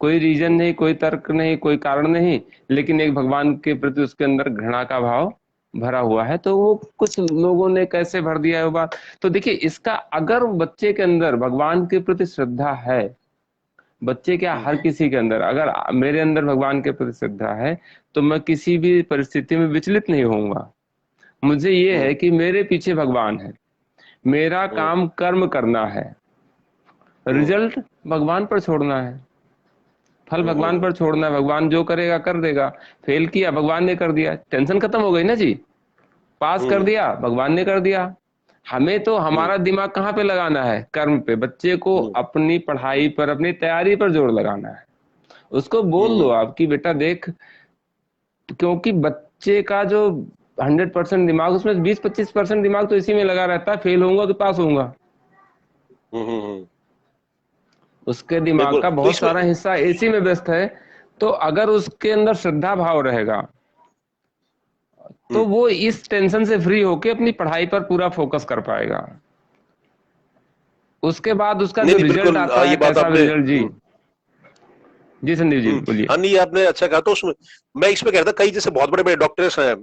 B: कोई रीजन नहीं, कोई तर्क नहीं, कोई कारण नहीं, लेकिन एक भगवान के प्रति उसके अंदर घृणा का भाव भरा हुआ है। तो वो कुछ लोगों ने कैसे भर दिया है वो बात। तो देखिए इसका अगर बच्चे के अंदर भगवान के प्रति श्रद्धा है, बच्चे क्या
A: हम्म,
B: हर किसी के अंदर, अगर मेरे अंदर भगवान के प्रति श्रद्धा है तो मैं किसी भी परिस्थिति में विचलित नहीं होऊंगा। मुझे ये है
A: हम्म,
B: कि मेरे पीछे भगवान है, मेरा
A: हम्म,
B: काम कर्म करना है,
A: हम्म,
B: रिजल्ट भगवान पर छोड़ना है, फल भगवान
A: हम्म,
B: पर छोड़ना है, भगवान जो करेगा कर देगा। फेल किया भगवान ने कर दिया, टेंशन खत्म हो गई ना जी। पास कर
A: हम्म,
B: दिया भगवान ने कर दिया। हमें तो
A: हम्म,
B: हमारा दिमाग कहाँ पे लगाना है? कर्म पे। बच्चे को
A: हम्म,
B: अपनी पढ़ाई पर, अपनी तैयारी पर जोर लगाना है। उसको बोल दो
A: हम्म,
B: आप कि बेटा देख, क्योंकि बच्चे का जो 100% दिमाग, उसमें 20-25% दिमाग तो इसी में लगा रहता है फेल होऊंगा कि पास होऊंगा। उसके दिमाग
A: बिल्कुल।
B: का
A: तो
B: बहुत
A: इसमें
B: सारा हिस्सा इसी में व्यस्त है। तो अगर उसके अंदर श्रद्धा भाव रहेगा तो
A: हम्म,
B: वो इस टेंशन से फ्री होके अपनी पढ़ाई पर पूरा फोकस कर पाएगा। उसके बाद उसका
A: नहीं
B: जो
A: नहीं,
B: रिजल्ट
A: बिल्कुल,
B: आता है
A: ये बात
B: कैसा
A: आपने
B: रिजल्ट जी। जी संदीप जी बोलिए।
A: हाँ नहीं, आपने अच्छा कहा। तो उसमें मैं इसमें कह रहा था, कई जैसे बहुत बड़े बड़े डॉक्टर्स हैं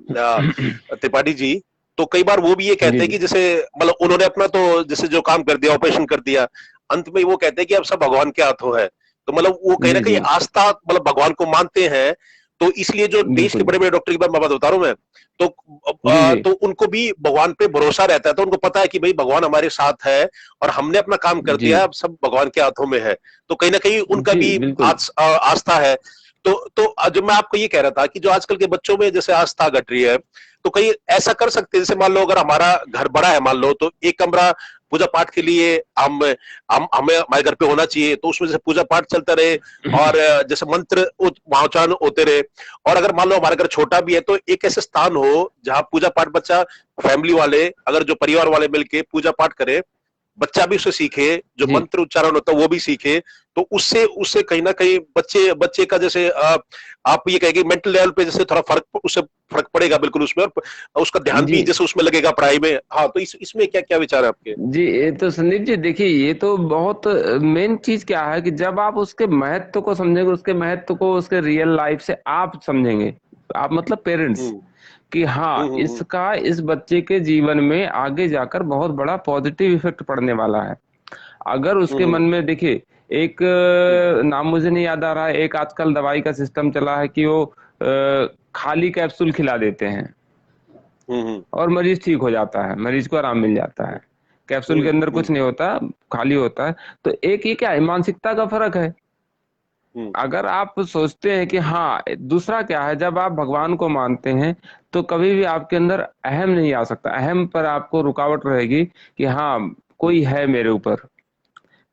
A: त्रिपाठी जी, तो कई बार वो भी ये
B: जी
A: कहते हैं
B: जी
A: कि जैसे मतलब उन्होंने अपना तो जैसे जो काम कर दिया, ऑपरेशन कर दिया, अंत में वो कहते हैं कि अब सब भगवान के हाथों है। तो मतलब वो कहीं ना
B: जी
A: कहीं
B: जी
A: आस्था, मतलब भगवान को मानते हैं। तो इसलिए जो देश के
B: बिल्कुल।
A: बड़े बड़े डॉक्टर की बात मैं बता रहा हूं मैं, तो
B: जी जी
A: तो उनको भी भगवान पे भरोसा रहता है, तो उनको पता है कि भाई भगवान हमारे साथ है और हमने अपना काम कर
B: जी
A: दिया है, अब सब भगवान के हाथों में है। तो कहीं ना कहीं उनका
B: जी
A: भी
B: बिल्कुल।
A: आस्था है। तो जो मैं आपको ये कह रहा था कि जो आजकल के बच्चों में जैसे आस्था घट रही है, तो कहीं ऐसा कर सकते हैं, जैसे मान लो अगर हमारा घर बड़ा है, मान लो तो एक कमरा पूजा पाठ के लिए हम हमें हमारे घर पे होना चाहिए, तो उसमें जैसे पूजा पाठ चलता रहे और जैसे मंत्र उच्चारण होते रहे। और अगर मान लो हमारा घर छोटा भी है, तो एक ऐसे स्थान हो जहां पूजा पाठ बच्चा, फैमिली वाले, अगर जो परिवार वाले मिलके पूजा पाठ करे, बच्चा भी उससे सीखे, जो
B: जी
A: मंत्र उच्चारण होता है वो भी सीखे। तो उससे उससे कहीं ना कहीं बच्चे बच्चे का जैसे आप ये कहेंगे मेंटल लेवल पे जैसे थोड़ा फर्क, उससे फर्क पड़ेगा बिल्कुल उसमें, और उसका ध्यान
B: जी
A: भी जैसे उसमें लगेगा पढ़ाई में। हाँ, तो इसमें क्या क्या विचार है आपके?
B: जी, ये तो संदीप जी देखिए, ये तो बहुत मेन चीज क्या है कि जब आप उसके महत्व को समझेंगे, उसके महत्व को उसके रियल लाइफ से आप समझेंगे, आप मतलब पेरेंट्स,
A: हम्म
B: कि हाँ
A: हम्म
B: इसका इस बच्चे के जीवन में आगे जाकर बहुत बड़ा पॉजिटिव इफेक्ट पड़ने वाला है। अगर उसके
A: हम्म
B: मन में देखिए, एक
A: हम्म
B: नाम मुझे नहीं याद आ रहा है, एक आजकल दवाई का सिस्टम चला है कि वो खाली कैप्सूल खिला देते हैं
A: हम्म
B: और मरीज ठीक हो जाता है, मरीज को आराम मिल जाता है। कैप्सूल के अंदर कुछ
A: हम्म
B: नहीं होता, खाली होता है। तो एक ये क्या है, मानसिकता का फर्क है।
A: हम्म
B: अगर आप सोचते हैं कि हाँ, दूसरा क्या है, जब आप भगवान को मानते हैं तो कभी भी आपके अंदर अहम नहीं आ सकता, अहम पर आपको रुकावट रहेगी कि हाँ कोई है मेरे ऊपर,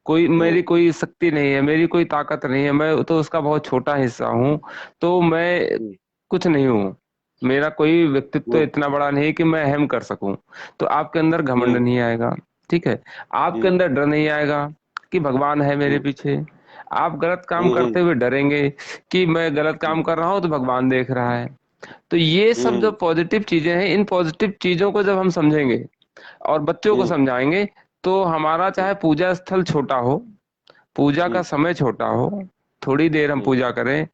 B: कोई मेरी
A: हम्म
B: कोई शक्ति नहीं है, मेरी कोई ताकत नहीं है, मैं तो उसका बहुत छोटा हिस्सा हूँ, तो मैं
A: हम्म
B: कुछ नहीं हूँ, मेरा कोई व्यक्तित्व
A: हम्म
B: इतना बड़ा नहीं है कि मैं अहम कर सकूं। तो आपके अंदर घमंड
A: हम्म
B: नहीं आएगा, ठीक है। आपके अंदर डर नहीं आएगा कि भगवान है मेरे
A: हम्म
B: पीछे। आप गलत काम
A: हम्म
B: करते हुए डरेंगे कि मैं गलत काम कर रहा हूं तो भगवान देख रहा है। तो ये सब जो
A: हम्म
B: पॉजिटिव चीजें हैं, इन पॉजिटिव चीजों को जब हम समझेंगे और बच्चों को
A: हम्म
B: समझाएंगे, तो हमारा चाहे पूजा स्थल छोटा हो, पूजा का
A: हम्म
B: समय छोटा हो, थोड़ी देर हम
A: हम्म
B: पूजा करें,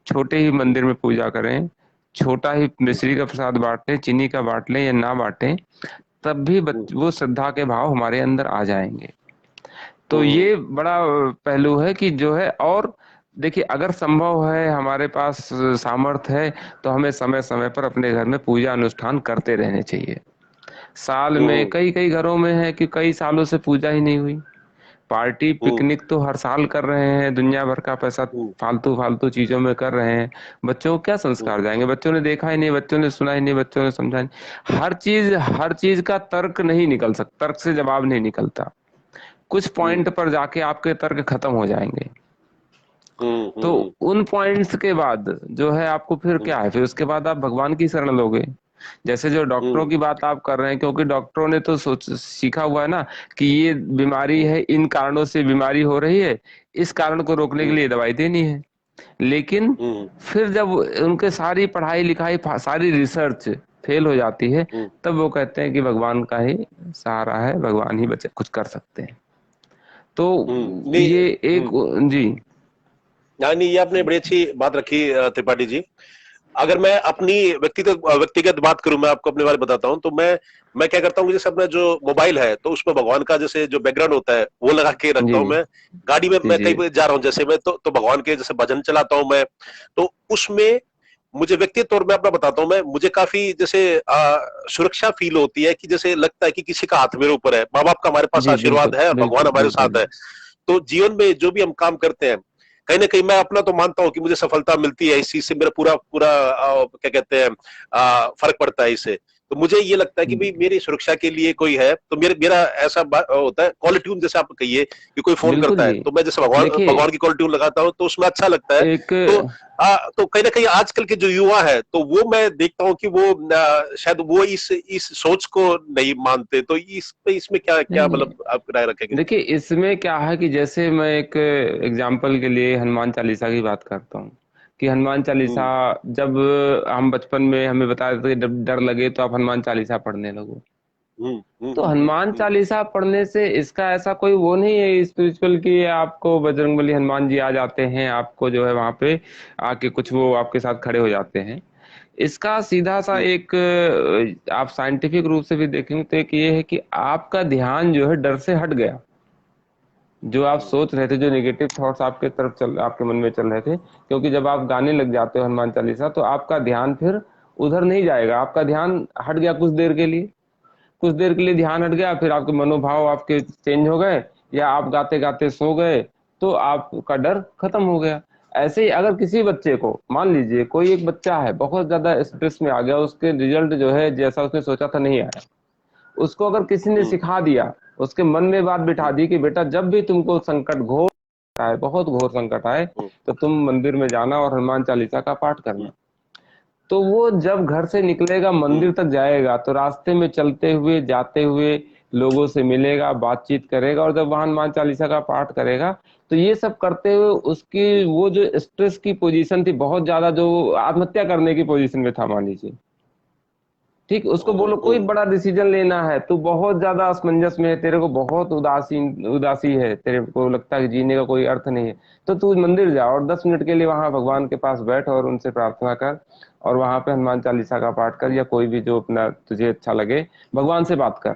B: छोटे ही
A: हम्म
B: मंदिर में पूजा करें, छोटा ही मिश्री का प्रसाद बांट लें, चीनी का बांट लें या ना बांटें, तब भी
A: हम्म
B: वो श्रद्धा के भाव हमारे अंदर आ जाएंगे। तो
A: हम्म
B: ये बड़ा पहलू है कि जो है। और देखिए, अगर संभव है, हमारे पास सामर्थ्य है, तो हमें समय समय पर अपने घर में पूजा अनुष्ठान करते रहने चाहिए। साल में
A: हम्म
B: कई कई घरों में है कि कई सालों से पूजा ही नहीं हुई। पार्टी
A: हम्म
B: पिकनिक तो हर साल कर रहे हैं, दुनिया भर का पैसा
A: हम्म
B: फालतू फालतू चीजों में कर रहे हैं। बच्चों को क्या
A: हम्म
B: संस्कार जाएंगे, बच्चों ने देखा ही नहीं, बच्चों ने सुना ही नहीं, बच्चों ने समझा नहीं। हर चीज का तर्क नहीं निकल सकता, तर्क से जवाब नहीं निकलता। कुछ
A: हम्म
B: पॉइंट पर जाके आपके तर्क खत्म हो जाएंगे। तो
A: हम्म
B: उन पॉइंट्स के बाद जो है आपको फिर
A: हम्म
B: क्या है, फिर उसके बाद आप भगवान की शरण लोगे। जैसे जो डॉक्टरों
A: हम्म
B: की बात आप कर रहे हैं, क्योंकि डॉक्टरों ने तो सोच सीखा हुआ है ना कि ये बीमारी
A: हम्म
B: है, इन कारणों से बीमारी हो रही है, इस कारण को रोकने के
A: हम्म
B: लिए दवाई देनी है। लेकिन
A: हम्म
B: फिर जब उनके सारी पढ़ाई लिखाई सारी रिसर्च फेल हो जाती है,
A: हम्म
B: तब वो कहते हैं कि भगवान का ही सहारा है, भगवान ही बचे कुछ कर सकते हैं। तो
A: नहीं।
B: ये एक, जी
A: नहीं, ये आपने बड़ी अच्छी बात रखी त्रिपाठी जी। अगर मैं अपनी व्यक्तिगत व्यक्तिगत बात करूं, मैं आपको अपने बारे में बताता हूं, तो मैं क्या करता हूं, जैसे अपना जो मोबाइल है, तो उसमें भगवान का जैसे जो बैकग्राउंड होता है वो लगा के रखता
B: जी
A: हूं मैं। गाड़ी में
B: जी
A: मैं
B: जी
A: कहीं पे जा रहा हूं जैसे मैं, तो भगवान के जैसे भजन चलाता हूं मैं। तो उसमें मुझे व्यक्तिगत तौर पे अपना बताता हूं मैं, मुझे काफी जैसे सुरक्षा फील होती है, कि जैसे लगता है कि किसी का हाथ मेरे ऊपर है, माँ बाप का हमारे पास
B: जी
A: आशीर्वाद
B: बिल्कुल
A: है और भगवान
B: बिल्कुल
A: हमारे साथ
B: बिल्कुल।
A: है। तो जीवन में जो भी हम काम करते हैं, कहीं ना कहीं मैं अपना तो मानता हूं कि मुझे सफलता मिलती है, इस चीज से मेरा पूरा पूरा क्या कहते हैं, फर्क पड़ता है इससे। तो मुझे ये लगता है कि भाई मेरी सुरक्षा के लिए कोई है, तो मेरा ऐसा होता है कॉल ट्यून, जैसे आप कहिए कि कोई फोन
B: बिल्कुल
A: करता है,
B: जी।
A: तो मैं जैसे भगवान
B: देखिए
A: भगवान की कॉल ट्यून लगाता हूँ, तो उसमें अच्छा लगता है।
B: एक,
A: तो तो कहीं ना कहीं आजकल के जो युवा है, तो वो मैं देखता हूँ कि वो शायद वो इस सोच को नहीं मानते। तो इसमें क्या
B: नहीं
A: क्या
B: नहीं,
A: मतलब आप राय रखेंगे?
B: देखिए इसमें क्या है कि जैसे मैं एक एग्जाम्पल के लिए हनुमान चालीसा की बात करता हूँ, कि हनुमान चालीसा,
A: हम्म
B: जब हम बचपन में हमें बताया जाता था कि जब डर लगे तो आप हनुमान चालीसा पढ़ने लगो। तो हनुमान चालीसा पढ़ने से इसका ऐसा कोई वो नहीं है स्पिरिचुअल कि आपको बजरंगबली हनुमान जी आ जाते हैं, आपको जो है वहां पे आके कुछ वो आपके साथ खड़े हो जाते हैं। इसका सीधा सा एक आप साइंटिफिक रूप से भी देखेंगे तो एक ये है कि आपका ध्यान जो है डर से हट गया। जो आप सोच रहे थे, जो नेगेटिव थॉट्स आपके तरफ चल आपके मन में चल रहे थे, क्योंकि जब आप गाने लग जाते हो हनुमान चालीसा तो आपका ध्यान फिर उधर नहीं जाएगा, आपका ध्यान हट गया कुछ देर के लिए। कुछ देर के लिए ध्यान हट गया, फिर आपके मनोभाव आपके चेंज हो गए, या आप गाते गाते सो गए, तो आपका डर खत्म हो गया। ऐसे ही अगर किसी बच्चे को मान लीजिए कोई एक बच्चा है बहुत ज्यादा स्ट्रेस में आ गया, उसके रिजल्ट जो है जैसा उसने सोचा था नहीं आया, उसको अगर किसी ने सिखा दिया, उसके मन में बात बिठा दी कि बेटा जब भी तुमको संकट घोर आए, बहुत घोर संकट आए, तो तुम मंदिर में जाना और हनुमान चालीसा का पाठ करना। तो वो जब घर से निकलेगा मंदिर तक जाएगा तो रास्ते में चलते हुए जाते हुए लोगों से मिलेगा, बातचीत करेगा, और जब वहां हनुमान चालीसा का पाठ करेगा तो ये सब करते हुए उसकी वो जो स्ट्रेस की पोजीशन थी बहुत ज्यादा, जो आत्महत्या करने की पोजीशन में था मान लीजिए, ठीक, उसको बोलो कोई बड़ा डिसीजन लेना है, तू बहुत ज्यादा असमंजस में है, तेरे को बहुत उदासी है, तेरे को लगता है कि जीने का कोई अर्थ नहीं है, तो तू मंदिर जा और 10 मिनट के लिए वहां भगवान के पास बैठ और उनसे प्रार्थना कर, और वहां पे हनुमान चालीसा का पाठ कर, या कोई भी जो अपना तुझे अच्छा लगे भगवान से बात कर,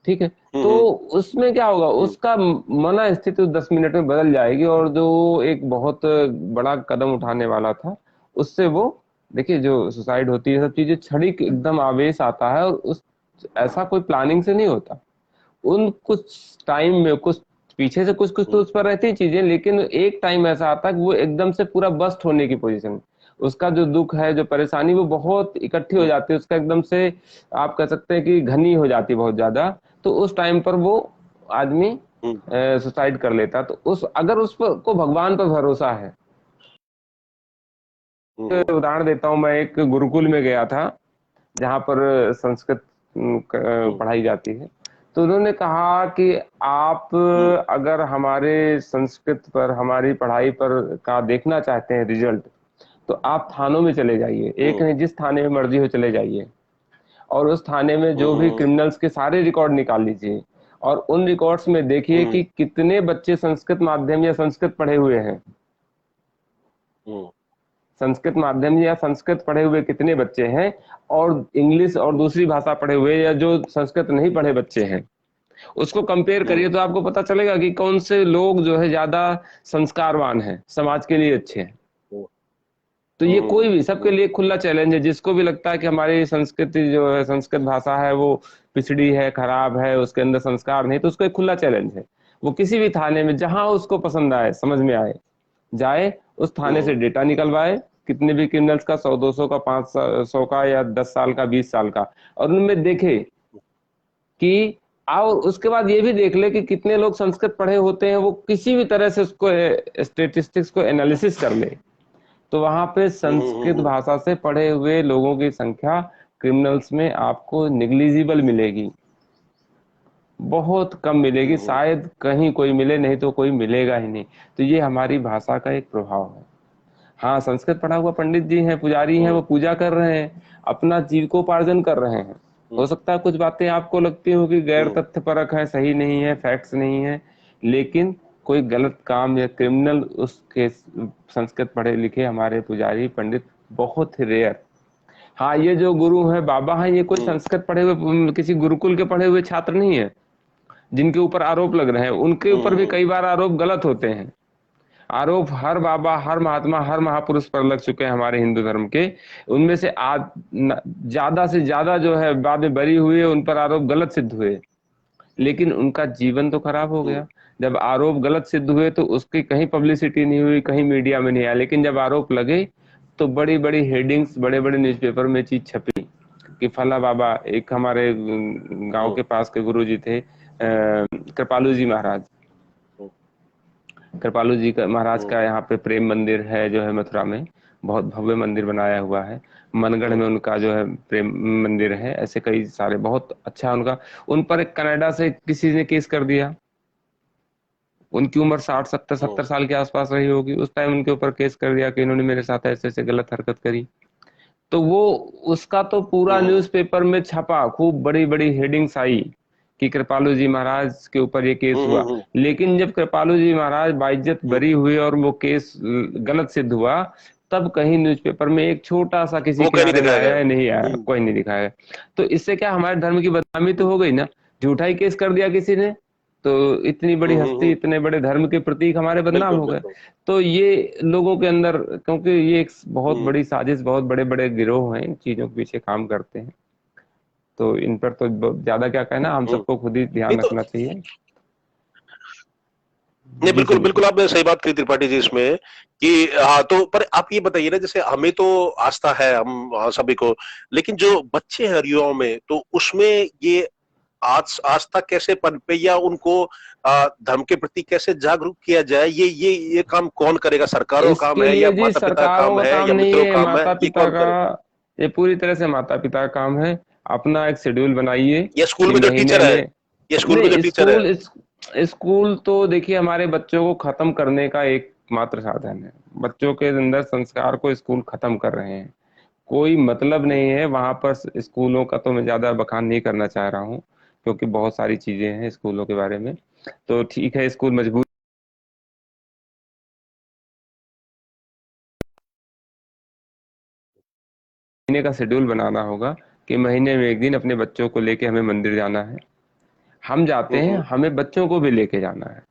B: ठीक है। तो उसमें क्या होगा, उसका मना स्थिति 10 मिनट में बदल जाएगी, और जो एक बहुत बड़ा कदम उठाने वाला था उससे वो, देखिए जो सुसाइड होती है सब चीजें क्षणिक एकदम आवेश आता है, और उस ऐसा कोई प्लानिंग से नहीं होता। उन कुछ टाइम में कुछ पीछे से कुछ कुछ तो उस पर रहती ही चीजें, लेकिन एक टाइम ऐसा आता है कि वो एकदम से पूरा बस्ट होने की पोजीशन, उसका जो दुख है जो परेशानी वो बहुत इकट्ठी हो जाती है, उसका एकदम से आप कह सकते हैं कि घनी हो जाती है बहुत ज्यादा। तो उस टाइम पर वो आदमी सुसाइड कर लेता। तो उस अगर उस पर को भगवान पर भरोसा है, उदाहरण देता हूँ, मैं एक गुरुकुल में गया था जहाँ पर संस्कृत पढ़ाई जाती है। तो उन्होंने कहा कि आप अगर हमारे संस्कृत पर हमारी पढ़ाई पर का देखना चाहते हैं रिजल्ट, तो आप थानों में चले जाइए, एक नहीं जिस थाने में मर्जी हो चले जाइए, और उस थाने में जो भी क्रिमिनल्स के सारे रिकॉर्ड निकाल लीजिए, और उन रिकॉर्ड्स में देखिए कि कितने बच्चे संस्कृत माध्यम या संस्कृत पढ़े हुए हैं, संस्कृत माध्यम या संस्कृत पढ़े हुए कितने बच्चे हैं, और इंग्लिश और दूसरी भाषा पढ़े हुए या जो संस्कृत नहीं पढ़े बच्चे हैं, उसको कंपेयर करिए तो आपको पता चलेगा कि कौन से लोग जो है ज्यादा संस्कारवान हैं, समाज के लिए अच्छे हैं। तो ये कोई भी सबके लिए खुला चैलेंज है, जिसको भी लगता है कि हमारी संस्कृति जो है संस्कृत भाषा है वो पिछड़ी है, खराब है, उसके अंदर संस्कार नहीं, तो उसको एक खुला चैलेंज है, वो किसी भी थाने में जहां उसको पसंद आए समझ में आए जाए, उस थाने से डेटा निकलवाए, कितने भी क्रिमिनल्स का, 100-200 का, 500 का, या 10 साल का, 20 साल का, और उनमें देखे कि और उसके बाद ये भी देख ले कि कितने लोग संस्कृत पढ़े होते हैं, वो किसी भी तरह से उसको स्टेटिस्टिक्स को एनालिसिस कर ले, तो वहां पे संस्कृत भाषा से पढ़े हुए लोगों की संख्या क्रिमिनल्स में आपको निग्लिजिबल मिलेगी, बहुत कम मिलेगी, शायद कहीं कोई मिले, नहीं तो कोई मिलेगा ही नहीं। तो ये हमारी भाषा का एक प्रभाव है। हाँ, संस्कृत पढ़ा हुआ पंडित जी हैं, पुजारी हैं, वो पूजा कर रहे हैं, अपना जीविकोपार्जन कर रहे हैं, हो सकता है कुछ बातें आपको लगती हो कि गैर तथ्य परक है, सही नहीं है, फैक्ट्स नहीं है, लेकिन कोई गलत काम या क्रिमिनल उसके संस्कृत पढ़े लिखे हमारे पुजारी पंडित बहुत ही रेयर। हाँ, ये जो गुरु है, बाबा हैं, ये कोई संस्कृत पढ़े हुए किसी गुरुकुल के पढ़े हुए छात्र नहीं है जिनके ऊपर आरोप लग रहे हैं। उनके ऊपर भी कई बार आरोप गलत होते हैं। आरोप हर बाबा, हर महात्मा, हर महापुरुष पर लग चुके हैं हमारे हिंदू धर्म के। उनमें से ज्यादा से ज्यादा जो है बाद में बरी हुए, उन पर आरोप गलत सिद्ध हुए, लेकिन उनका जीवन तो खराब हो गया। जब आरोप गलत सिद्ध हुए तो उसकी कहीं पब्लिसिटी नहीं हुई, कहीं मीडिया में नहीं आया, लेकिन जब आरोप लगे तो बड़ी बड़ी हेडिंग्स, बड़े बड़े न्यूज़पेपर में चीज छपी कि फला बाबा, एक हमारे गांव के पास के गुरु जी थे, कृपालू जी महाराज, कृपालू जी का महाराज का यहाँ पे प्रेम मंदिर है जो है मथुरा में, बहुत भव्य मंदिर बनाया हुआ है। मनगढ़ में उनका जो है प्रेम मंदिर है। ऐसे कई सारे, बहुत अच्छा उनका। उन पर एक कनाडा से किसी ने केस कर दिया, उनकी उम्र 60-70 साल के आसपास रही होगी, उस टाइम उनके ऊपर केस कर दिया कि इन्होंने मेरे साथ ऐसे ऐसे गलत हरकत करी। तो वो उसका तो पूरा
A: हम्म
B: न्यूज़पेपर में छपा, खूब बड़ी बड़ी हेडिंग्स आई कि कृपालु जी महाराज के ऊपर ये केस हुआ।
A: हम्म।
B: लेकिन जब कृपालु जी महाराज बाइज्जत
A: हम्म,
B: बरी हुए और वो केस गलत सिद्ध हुआ, तब कहीं न्यूज़पेपर में एक छोटा सा किसी
A: वो कहीं नहीं
B: किनारे में
A: दिखाया गया।
B: आया है, नहीं आया, कोई नहीं दिखाया। तो इससे क्या हमारे धर्म की बदनामी तो हो गई ना, झूठा ही केस कर दिया किसी ने, तो इतनी बड़ी हस्ती,
A: हम्म।
B: इतने बड़े धर्म के प्रतीक हमारे बदनाम
A: बिल्कुल
B: हो गए।
A: बिल्कुल।
B: तो ये लोगों के अंदर, क्योंकि ये एक बहुत
A: हम्म।
B: बड़ी साजिश, बहुत बड़े बड़े गिरोह हैं इन चीजों के पीछे काम करते हैं, तो इन पर तो ज्यादा क्या कहना, हम
A: हम्म।
B: सबको खुद ही
A: नहीं
B: ध्यान
A: तो,
B: रखना चाहिए।
A: नहीं
B: जी
A: बिल्कुल
B: सुनिए।
A: बिल्कुल, आपने सही बात की त्रिपाठी जी इसमें कि हाँ, तो पर आप ये बताइए ना, जैसे हमें तो आस्था है, हम सभी को, लेकिन जो बच्चे हैं युवाओं में, तो उसमें ये आस्था कैसे पनपे, या उनको धर्म के प्रति कैसे जागरूक किया जाए, ये काम कौन करेगा? सरकारों का काम
B: इसके
A: है, या
B: लिए जी
A: माता पिता का
B: सरकारों
A: काम
B: का
A: है,
B: काम
A: या
B: नहीं
A: मित्रों
B: है,
A: का काम है,
B: माता
A: ये
B: पिता
A: कौन
B: का,
A: करे?
B: ये पूरी तरह से माता पिता का काम है। अपना एक शेड्यूल बनाइए
A: या स्कूल
B: कि
A: में जो
B: महीने
A: टीचर है,
B: में,
A: या स्कूल में जो
B: नहीं
A: टीचर है?
B: स्कूल तो देखिए हमारे बच्चों को खत्म करने का एकमात्र साधन है। बच्चों के अंदर संस्कार को स्कूल खत्म कर रहे हैं, कोई मतलब नहीं है वहां पर। स्कूलों का तो मैं ज्यादा बखान नहीं करना चाह रहा हूँ, क्योंकि बहुत सारी चीजें हैं स्कूलों के बारे में। तो ठीक है, स्कूल मजबूत महीने का शेड्यूल बनाना होगा कि महीने में एक दिन अपने बच्चों को लेके हमें मंदिर जाना है। हम जाते हैं,
A: हम्म
B: हमें बच्चों को भी लेके जाना है।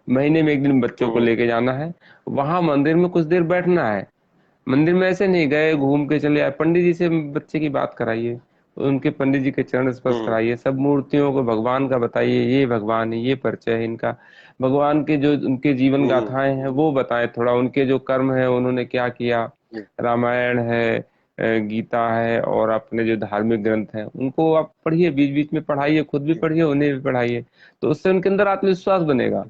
B: महीने में एक दिन बच्चों को
A: हम्म
B: लेके जाना है, वहां मंदिर में कुछ देर बैठना है। मंदिर में ऐसे नहीं गए घूम के चले आए, पंडित जी से बच्चे की बात कराइए, उनके पंडित जी के चरण स्पर्श
A: हम्म
B: कराइए, सब मूर्तियों को भगवान का बताइए, ये भगवान है, ये परिचय है इनका, भगवान के जो उनके जीवन
A: हम्म
B: गाथाएं हैं वो बताएं, थोड़ा उनके जो कर्म है उन्होंने क्या किया।
A: हम्म
B: रामायण है, गीता है, और अपने जो धार्मिक ग्रंथ हैं उनको आप पढ़िए, बीच बीच में पढ़ाइए, खुद भी पढ़िए, उन्हें भी पढ़ाइए। तो उससे उनके अंदर आत्मविश्वास बनेगा,
A: हम्म।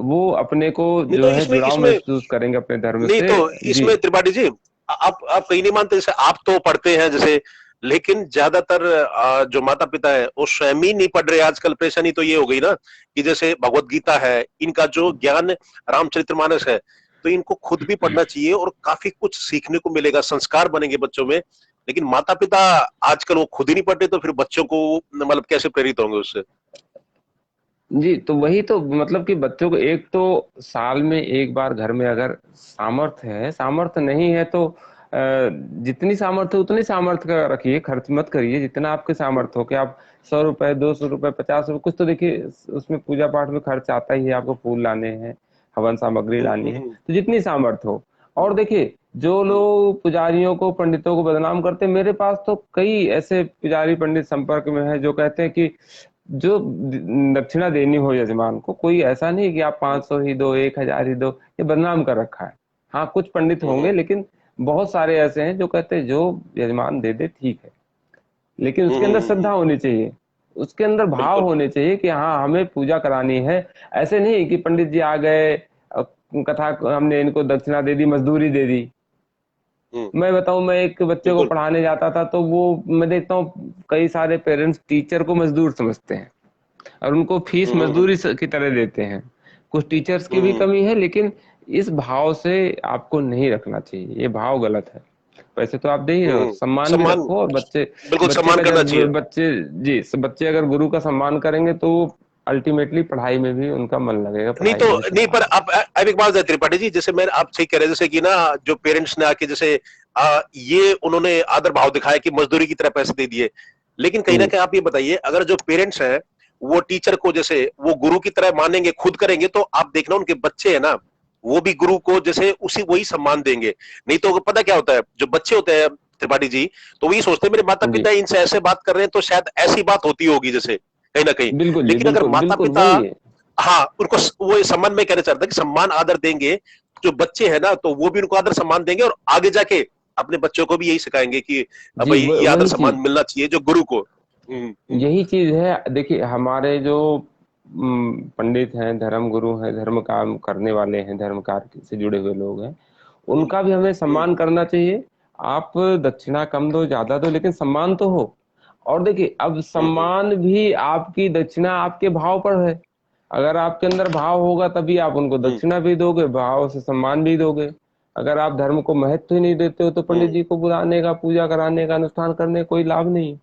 B: वो अपने को
A: नहीं
B: जो
A: तो
B: है
A: इसमें
B: जुड़ाव
A: इसमें
B: महसूस करेंगे अपने धर्म
A: नहीं
B: से।
A: तो
B: जी।
A: इसमें त्रिपाठी जी, आप कहीं नहीं मानते, जैसे आप तो पढ़ते हैं जैसे, लेकिन ज्यादातर जो माता पिता है वो स्वयं ही नहीं पढ़ रहे आजकल। परेशानी तो ये हो गई ना कि जैसे भगवत गीता है, इनका जो ज्ञान, रामचरितमानस है, तो इनको खुद भी पढ़ना चाहिए और काफी कुछ सीखने को मिलेगा, संस्कार बनेंगे बच्चों में। लेकिन माता पिता आजकल वो खुद ही नहीं पढ़ते, तो फिर बच्चों को मतलब कैसे प्रेरित होंगे उससे?
B: जी, तो वही तो मतलब कि बच्चों को एक तो साल में एक बार घर में अगर सामर्थ्य है, सामर्थ्य नहीं है तो जितनी सामर्थ्य उतनी सामर्थ्य का रखिए, खर्च मत करिए, जितना आपके सामर्थ्य हो कि आप 100 रुपए, 200 रुपए, 50 रुपए, कुछ तो देखिए उसमें पूजा पाठ में खर्च आता ही है, आपको फूल लाने हैं, हवन सामग्री लानी है,
A: हम्म
B: तो जितनी सामर्थ्य हो। और देखिए जो
A: हम्म
B: लोग पुजारियों को, पंडितों को बदनाम करते हैं, मेरे पास तो कई ऐसे पुजारी पंडित संपर्क में हैं जो कहते हैं कि जो दक्षिणा देनी हो यजमान को, कोई ऐसा नहीं कि आप 500 ही दो, 1000 ही दो, ये बदनाम कर रखा है। हाँ कुछ पंडित होंगे,
A: हम्म
B: लेकिन बहुत सारे ऐसे हैं जो कहते हैं जो यजमान दे दे ठीक है, लेकिन उसके अंदर श्रद्धा
A: हम्म।
B: होनी चाहिए, उसके अंदर भाव
A: बिल्कुल
B: होने चाहिए कि हाँ हमें पूजा करानी है। ऐसे नहीं कि पंडित जी आ गए, कथा हमने इनको दक्षिणा दे दी, मजदूरी दे दी।
A: हम्म।
B: मैं बताऊं, मैं एक बच्चे को
A: बिल्कुल।
B: पढ़ाने जाता था तो वो, मैं देखता हूँ कई सारे पेरेंट्स टीचर को मजदूर समझते हैं और उनको फीस
A: हम्म
B: मजदूरी की तरह देते हैं। कुछ टीचर्स की भी
A: हम्म
B: कमी है, लेकिन इस भाव से आपको नहीं रखना चाहिए, ये भाव गलत है। पैसे तो आप दे ही रहे हो, सम्मान भी
A: सम्मान,
B: रखो, और बच्चे,
A: बिल्कुल
B: बच्चे
A: सम्मान
B: का
A: करना
B: जब
A: चाहिए।
B: बच्चे, जी बच्चे अगर गुरु का सम्मान करेंगे तो अल्टीमेटली पढ़ाई में भी उनका मन लगेगा,
A: नहीं
B: पढ़ाई
A: तो,
B: में भी
A: नहीं पर
B: सुधार होगा।
A: अब एक बात है त्रिपाठी जी, जैसे मैं आप सही कह रहे हैं, जैसे कि ना जो पेरेंट्स ने आके जैसे ये उन्होंने आदर भाव दिखाया कि मजदूरी की तरह पैसे दे दिए, लेकिन कहीं ना
B: जी
A: कहीं आप ये बताइए, अगर जो पेरेंट्स हैं वो टीचर को जैसे वो गुरु की तरह मानेंगे, खुद करेंगे, तो आप देखना उनके बच्चे है ना, वो भी गुरु को जैसे उसी वही सम्मान देंगे। नहीं तो पता क्या होता है, जो बच्चे होते हैं त्रिपाठी जी, तो वही सोचते हैं मेरे माता
B: जी
A: पिता इनसे ऐसे बात कर रहे हैं, तो शायद ऐसी बात होती होगी जैसे, कहीं ना कहीं।
B: बिल्कुल जी,
A: लेकिन अगर
B: बिल्कुल
A: माता
B: बिल्कुल
A: पिता,
B: वही है।
A: हाँ, उनको वो सम्मान में कहना चाहता था कि सम्मान आदर देंगे जो बच्चे हैं ना, तो वो भी उनको आदर सम्मान देंगे, और आगे जाके अपने बच्चों को भी यही सिखाएंगे कि
B: जी
A: भाई ये आदर
B: वही
A: सम्मान
B: चीज,
A: मिलना चाहिए जो गुरु को।
B: यही चीज है। देखिए हमारे जो पंडित हैं, धर्म गुरु हैं, धर्म काम करने वाले हैं, धर्म कार्य से जुड़े हुए लोग हैं,
A: हम्म
B: उनका भी हमें सम्मान
A: हम्म
B: करना चाहिए। आप दक्षिणा कम दो ज्यादा दो, लेकिन सम्मान तो हो। और देखिए अब
A: हम्म
B: सम्मान भी आपकी दक्षिणा आपके भाव पर है। अगर आपके अंदर भाव होगा तभी आप उनको
A: हम्म
B: दक्षिणा भी दोगे, भाव से सम्मान भी दोगे। अगर आप धर्म को महत्व ही नहीं देते हो तो पंडित
A: हम्म,
B: जी को बुलाने का, पूजा कराने का, अनुष्ठान करने का कोई लाभ नहीं।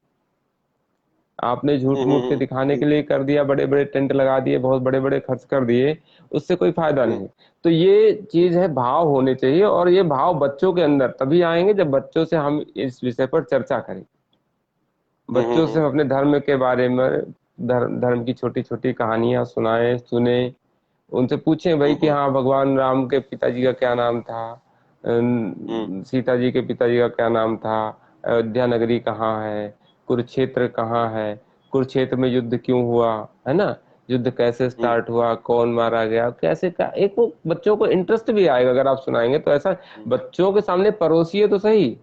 B: आपने झूठ मूठ के दिखाने के लिए कर दिया, बड़े बड़े टेंट लगा दिए, बहुत बड़े बड़े खर्च कर दिए, उससे कोई फायदा
A: हम्म,
B: नहीं। तो ये चीज है, भाव होने चाहिए, और ये भाव बच्चों के अंदर तभी आएंगे जब बच्चों से हम इस विषय पर चर्चा करें। बच्चों से हम अपने धर्म के बारे में, धर्म की छोटी छोटी कहानियां सुनाएं, सुने, उनसे पूछें भाई कि हाँ, भगवान राम के पिताजी का क्या नाम था, सीता जी के पिताजी का क्या नाम था, अयोध्या नगरी कहाँ है, कुरुक्षेत्र कहाँ है, कुरुक्षेत्र में युद्ध क्यों हुआ, है ना, युद्ध कैसे स्टार्ट हुआ, कौन मारा गया, कैसे का, एक वो बच्चों को इंटरेस्ट भी आएगा अगर आप सुनाएंगे तो। ऐसा बच्चों के सामने परोसिए तो सही।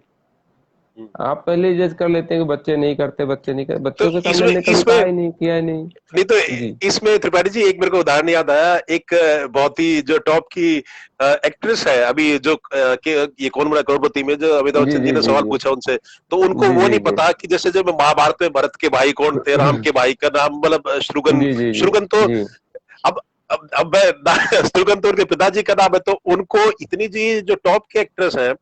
B: आप पहले जज कर लेते हैं कि बच्चे नहीं करते, बच्चे नहीं करते,
A: तो
B: बच्चों के सामने
A: इसमें
B: हमने कभी कहा
A: इसमें
B: ही नहीं, किया ही नहीं।
A: नहीं तो
B: जी
A: इसमें त्रिपाठी जी एक मेरे को उदाहरण याद आया। एक बहुत ही जो टॉप की एक्ट्रेस है अभी, जो ये कौन बना करोड़पति में, जो अमिताभ
B: जी
A: बच्चन जी
B: जी
A: ने
B: जी
A: सवाल
B: जी
A: पूछा उनसे, तो उनको
B: जी
A: वो
B: जी
A: नहीं
B: जी
A: पता कि जैसे जब महाभारत में भरत के भाई कौन थे, राम के भाई का नाम मतलब शत्रुघ्न।
B: जी जी जी
A: शत्रुघ्न तो
B: जी
A: अब अब मैं शत्रुघ्न तो उनके पिताजी का नाम है, तो उनको इतनी जी जो टॉप के एक्ट्रेस हैं,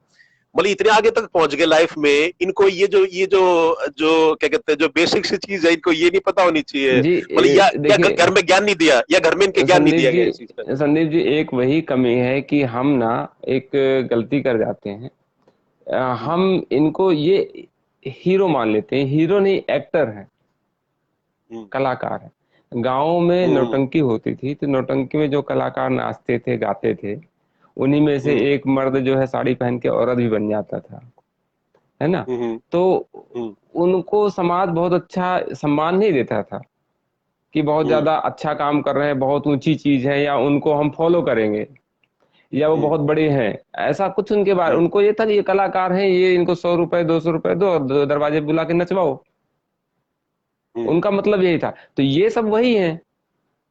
A: मतलब इतने आगे तक पहुंच गए लाइफ में, इनको ये जो जो क्या कहते हैं, जो बेसिक सी चीज है, इनको ये नहीं पता होनी चाहिए,
B: जी
A: मतलब या
B: देखिए
A: घर में ज्ञान नहीं दिया, या घर में इनके ज्ञान नहीं
B: संदीप
A: दिया
B: जी,
A: गया इस चीज का।
B: संदीप जी एक वही कमी है कि हम ना एक गलती कर जाते हैं।
A: हम्म,
B: हम इनको ये हीरो मान लेते हैं, हीरो नहीं, एक्टर है,
A: हम्म,
B: कलाकार है। गाँव में
A: हम्म,
B: नौटंकी होती थी तो नौटंकी में जो कलाकार नाचते थे, गाते थे, उन्हीं में से
A: हम्म,
B: एक मर्द जो है साड़ी पहन के औरत भी बन जाता था, है ना।
A: हम्म,
B: तो
A: हम्म,
B: उनको समाज बहुत अच्छा सम्मान नहीं देता था कि बहुत
A: हम्म,
B: ज्यादा अच्छा काम कर रहे हैं, बहुत ऊंची चीज है, या उनको हम फॉलो करेंगे, या वो
A: हम्म,
B: बहुत बड़े हैं। ऐसा कुछ उनके बारे,
A: हम्म,
B: उनको ये था कि ये कलाकार हैं, ये इनको 100 रुपए 200 रुपए दो और दरवाजे पे बुला के नचवाओ।
A: हम्म,
B: उनका मतलब यही था। तो ये सब वही है,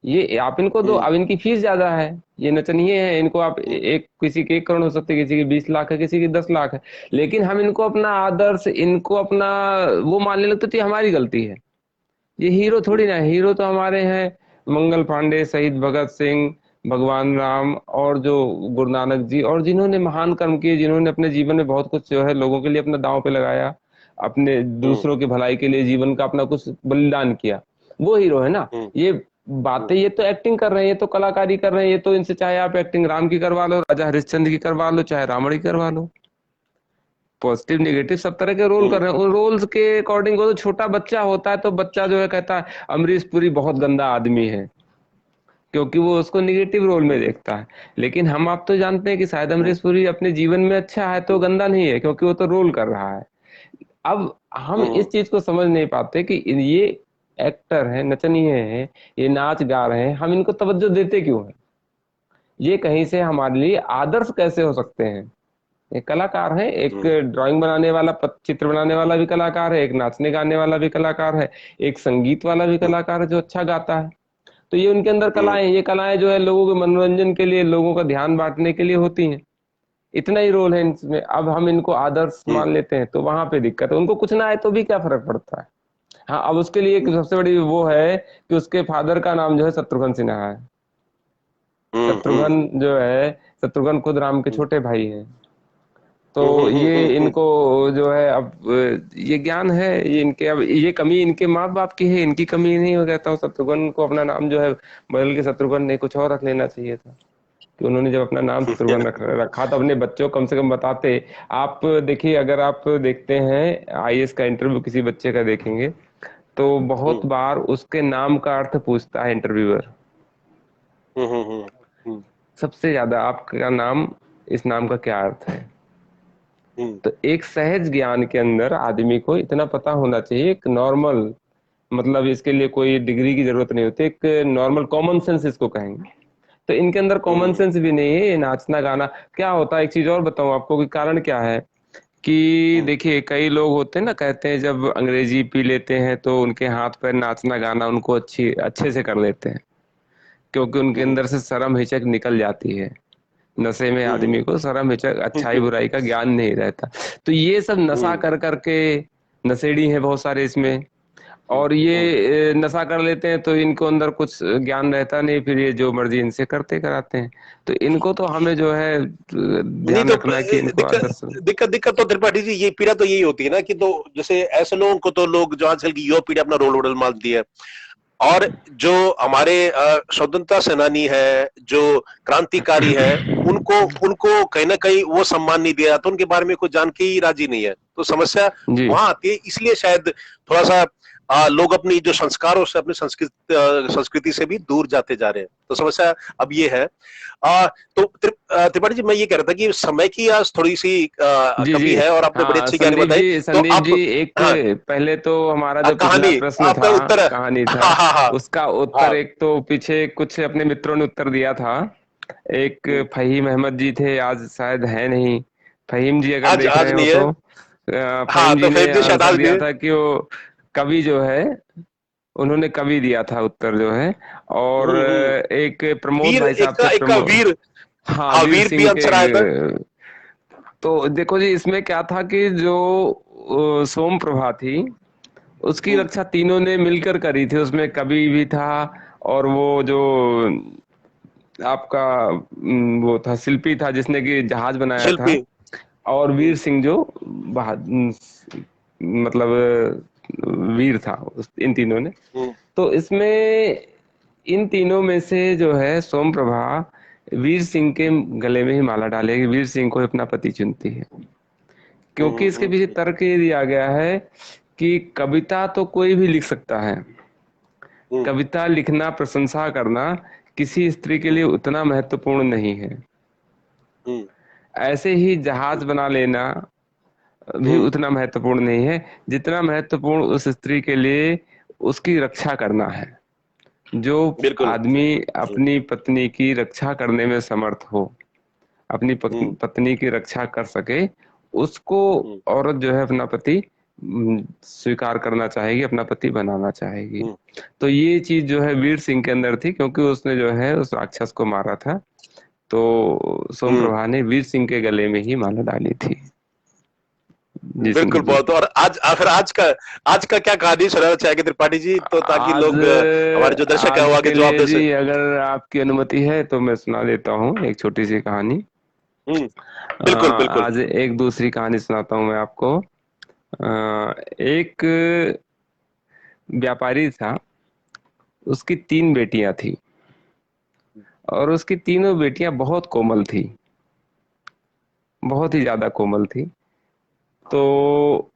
B: ये आप इनको दो,
A: हम्म,
B: अब इनकी फीस ज्यादा है, ये नचनिए है, इनको आप
A: हम्म,
B: एक, किसी के 1 करोड़ हो सकते, किसी के 20 लाख है, किसी के 10 लाख है, लेकिन हम इनको अपना आदर्श, इनको अपना वो मानने लगते, तो ये हमारी गलती है। ये हीरो थोड़ी
A: हम्म,
B: ना है, हीरो तो हमारे हैं मंगल पांडे, शहीद भगत सिंह, भगवान राम, और जो गुरु नानक जी, और जिन्होंने महान कर्म किए, जिन्होंने अपने जीवन में बहुत कुछ जो है लोगों के लिए अपना दांव पे लगाया, अपने
A: हम्म,
B: दूसरों की भलाई के लिए जीवन का अपना कुछ बलिदान किया, वो हीरो है ना।
A: हम्म,
B: ये
A: हम्म,
B: बातें, ये तो एक्टिंग कर रहे हैं, ये तो कलाकारी कर रहे हैं, ये तो इनसे चाहे आप एक्टिंग राम की करवा लो, राजा हरिश्चंद्र की करवा लो, चाहे रावण की करवा लो, पॉजिटिव नेगेटिव सब तरह के रोल कर
A: हम्म,
B: रहे हैं। उन रोल्स के अकॉर्डिंग, वो तो छोटा बच्चा होता है तो बच्चा जो है कहता है अमरीश पुरी बहुत गंदा आदमी है, क्योंकि वो उसको निगेटिव रोल में
A: हम्म,
B: देखता है। लेकिन हम आप तो जानते हैं कि शायद
A: हम्म,
B: अमरीश पुरी अपने जीवन में अच्छा है तो गंदा नहीं है, क्योंकि वो तो रोल कर रहा है। अब हम
A: हम्म,
B: इस चीज को समझ नहीं पाते कि ये एक्टर है, नचनिए हैं, ये नाच गा रहे हैं, हम इनको तवज्जो देते क्यों है। ये कहीं से हमारे लिए आदर्श कैसे हो सकते हैं। एक कलाकार है, एक
A: हम्म,
B: ड्राइंग बनाने वाला, चित्र बनाने वाला भी कलाकार है, एक नाचने गाने वाला भी कलाकार है, एक संगीत वाला भी
A: हम्म,
B: कलाकार है जो अच्छा गाता है। तो ये उनके अंदर
A: हम्म,
B: कलाएं, ये कलाएं जो है लोगों के मनोरंजन के लिए, लोगों का ध्यान बांटने के लिए होती हैं। इतना ही रोल है इनमें। अब हम इनको आदर्श
A: हम्म,
B: मान लेते हैं तो वहां पे दिक्कत है। उनको कुछ ना आए तो भी क्या फर्क पड़ता है। हाँ, अब उसके लिए एक सबसे बड़ी वो है कि उसके फादर का नाम जो है शत्रुघ्न सिन्हा है।
A: हम्म,
B: शत्रुघ्न जो है, शत्रुघ्न खुद राम के
A: हम्म,
B: छोटे भाई हैं।
A: हम्म,
B: तो
A: हम्म,
B: ये
A: हम्म,
B: इनको जो है अब ये ज्ञान है, ये इनके, अब ये कमी इनके माँ बाप की है, इनकी कमी नहीं। मैं कहता हूँ शत्रुघ्न को अपना नाम जो है बदल के शत्रुघ्न नहीं, कुछ और रख लेना चाहिए था। कि उन्होंने जब अपना नाम शत्रुघ्न रखा तो अपने बच्चों को कम से कम बताते। आप देखिए, अगर आप देखते हैं आईएएस का इंटरव्यू किसी बच्चे का देखेंगे, तो
A: हम्म,
B: बहुत बार उसके नाम का अर्थ पूछता है इंटरव्यूअर।
A: हम्म, हम्म, हम्म,
B: सबसे ज्यादा आपका नाम, इस नाम का क्या अर्थ है।
A: हम्म,
B: तो एक सहज ज्ञान के अंदर आदमी को इतना पता होना चाहिए, एक नॉर्मल, मतलब इसके लिए कोई डिग्री की जरूरत नहीं होती, एक नॉर्मल कॉमन सेंस इसको कहेंगे। तो इनके अंदर कॉमन
A: हम्म,
B: सेंस भी नहीं है। ये नाचना गाना क्या होता है, एक चीज और बताऊं आपको कि कारण क्या है। कि
A: हम्म,
B: देखिए, कई लोग होते हैं ना, कहते हैं जब अंग्रेजी पी लेते हैं तो उनके हाथ पैर नाचना गाना उनको अच्छे से कर लेते हैं, क्योंकि उनके
A: हम्म,
B: अंदर से शर्म हिचक निकल जाती है। नशे में
A: हम्म,
B: आदमी को शर्म हिचक, अच्छाई
A: हम्म,
B: बुराई का ज्ञान नहीं रहता। तो ये सब नशा
A: हम्म,
B: कर करके, नशेड़ी है बहुत सारे इसमें, और ये नशा कर लेते हैं तो इनको अंदर कुछ ज्ञान रहता नहीं, फिर ये जो मर्जी इनसे करते कराते हैं। तो इनको तो हमें जो है
A: नहीं
B: ध्यान
A: तो
B: रखना है कि इनको
A: दिक्कत
B: आदर्श।
A: दिक्कत दिक्कत तो त्रिपाठी जी ये पीड़ा तो यही होती है ना कि तो जैसे ऐसे लोगों को तो लोग जो आजकल की युवा पीढ़ी अपना रोल मॉडल मानती है, और जो हमारे स्वतंत्रता सेनानी है, जो क्रांतिकारी है, उनको उनको कहीं ना कहीं वो सम्मान नहीं दिया जाता, उनके बारे में कोई जान के ही राजी नहीं है। तो समस्या
B: जी
A: वहां आती है, इसलिए शायद थोड़ा सा लोग अपनी जो संस्कारों से, अपनी संस्कृति से भी दूर जाते जा रहे हैं। तो समस्या अब ये है। तो त्रिपाठी जी, मैं ये कह रहा था कि समय की आज थोड़ी सी
B: जी
A: कमी
B: जी।
A: है, और आपने बड़ी
B: हाँ
A: अच्छी कहानी
B: संदीप
A: बताई।
B: जी,
A: तो
B: संदीप
A: आप,
B: जी, एक
A: हाँ,
B: पहले तो हमारा जो पिछला
A: कहानी,
B: प्रश्न
A: आपका
B: था,
A: उत्तर है।
B: कहानी था,
A: हाँ हाँ हाँ
B: उसका उत्तर
A: हाँ।
B: एक तो पीछे कुछ अपने मित्रों ने उत्तर दिया था। एक फहीम अहमद जी थे, आज शायद है नहीं। फहीम जी अगर
A: आज
B: देख
A: आज
B: रहे हो
A: नहीं है।
B: तो
A: हाँ,
B: फहीम
A: तो
B: जी ने
A: फेम जी शायद
B: आंसर
A: आज नहीं
B: दिया
A: है।
B: था कि वो कवि जो है, उन्होंने कवि दिया था उत्तर जो है। और
A: हम्म।
B: एक प्रमोद
A: वीर,
B: भाई साहब थे,
A: एक का
B: प्रमोद।
A: वीर।
B: हाँ,
A: हाँ,
B: वीर
A: वीर भी
B: सिंह के।
A: आंसर आया था।
B: तो देखो जी, इसमें क्या था कि जो सोम प्रभा थी, उसकी
A: हम्म
B: रक्षा तीनों ने मिलकर करी थी। उसमें कवि भी था, और वो जो आपका वो था, शिल्पी था जिसने कि जहाज बनाया था,
A: शिल्पी।
B: और वीर
A: हम्म
B: सिंह जो मतलब वीर था, इन तीनों ने।
A: हम्म
B: तो इसमें इन तीनों में से जो है सोम प्रभा वीर सिंह के गले में ही माला डालेगी, वीर सिंह को अपना पति चुनती है। क्योंकि इसके पीछे
A: हम्म
B: तर्क ये दिया गया है कि कविता तो कोई भी लिख सकता है,
A: हम्म
B: कविता लिखना, प्रशंसा करना किसी स्त्री के लिए
A: हम्म
B: उतना महत्वपूर्ण नहीं है।
A: हम्म
B: ऐसे ही जहाज बना लेना भी
A: हम्म,
B: उतना महत्वपूर्ण नहीं है जितना महत्वपूर्ण उस स्त्री के लिए उसकी रक्षा करना है। जो
A: बिल्कुल।
B: आदमी
A: हम्म
B: अपनी पत्नी की रक्षा करने में समर्थ हो, अपनी
A: हम्म
B: पत्नी की रक्षा कर सके, उसको
A: हम्म
B: औरत जो है अपना पति स्वीकार करना चाहेगी, अपना पति बनाना चाहेगी।
A: हम्म
B: तो ये चीज जो है वीर सिंह के अंदर थी, क्योंकि उसने जो है उस राक्षस को मारा था। तो सोम
A: हम्म।
B: प्रभा ने वीर सिंह के गले में ही माला डाली थी। जी
A: बिल्कुल,
B: संदीप जी।
A: बहुत। और आज फिर आज का क्या कहानी सुनाना चाहेंगे त्रिपाठी जी, तो ताकि
B: आज
A: लोग हमारे जो दर्शक है वो
B: आज
A: आगे
B: के
A: जवाब
B: लिए
A: दे
B: जी,
A: सके।
B: अगर आपकी अनुमति है तो मैं सुना देता हूँ एक छोटी सी कहानी।
A: हम्म। बिल्कुल बिल्कुल।
B: आज एक दूसरी कहानी सुनाता हूँ मैं आपको। एक व्यापारी था, उसकी तीन बेटियां थी, और उसकी तीनों बेटियां बहुत कोमल थी, बहुत ही ज्यादा कोमल थी। तो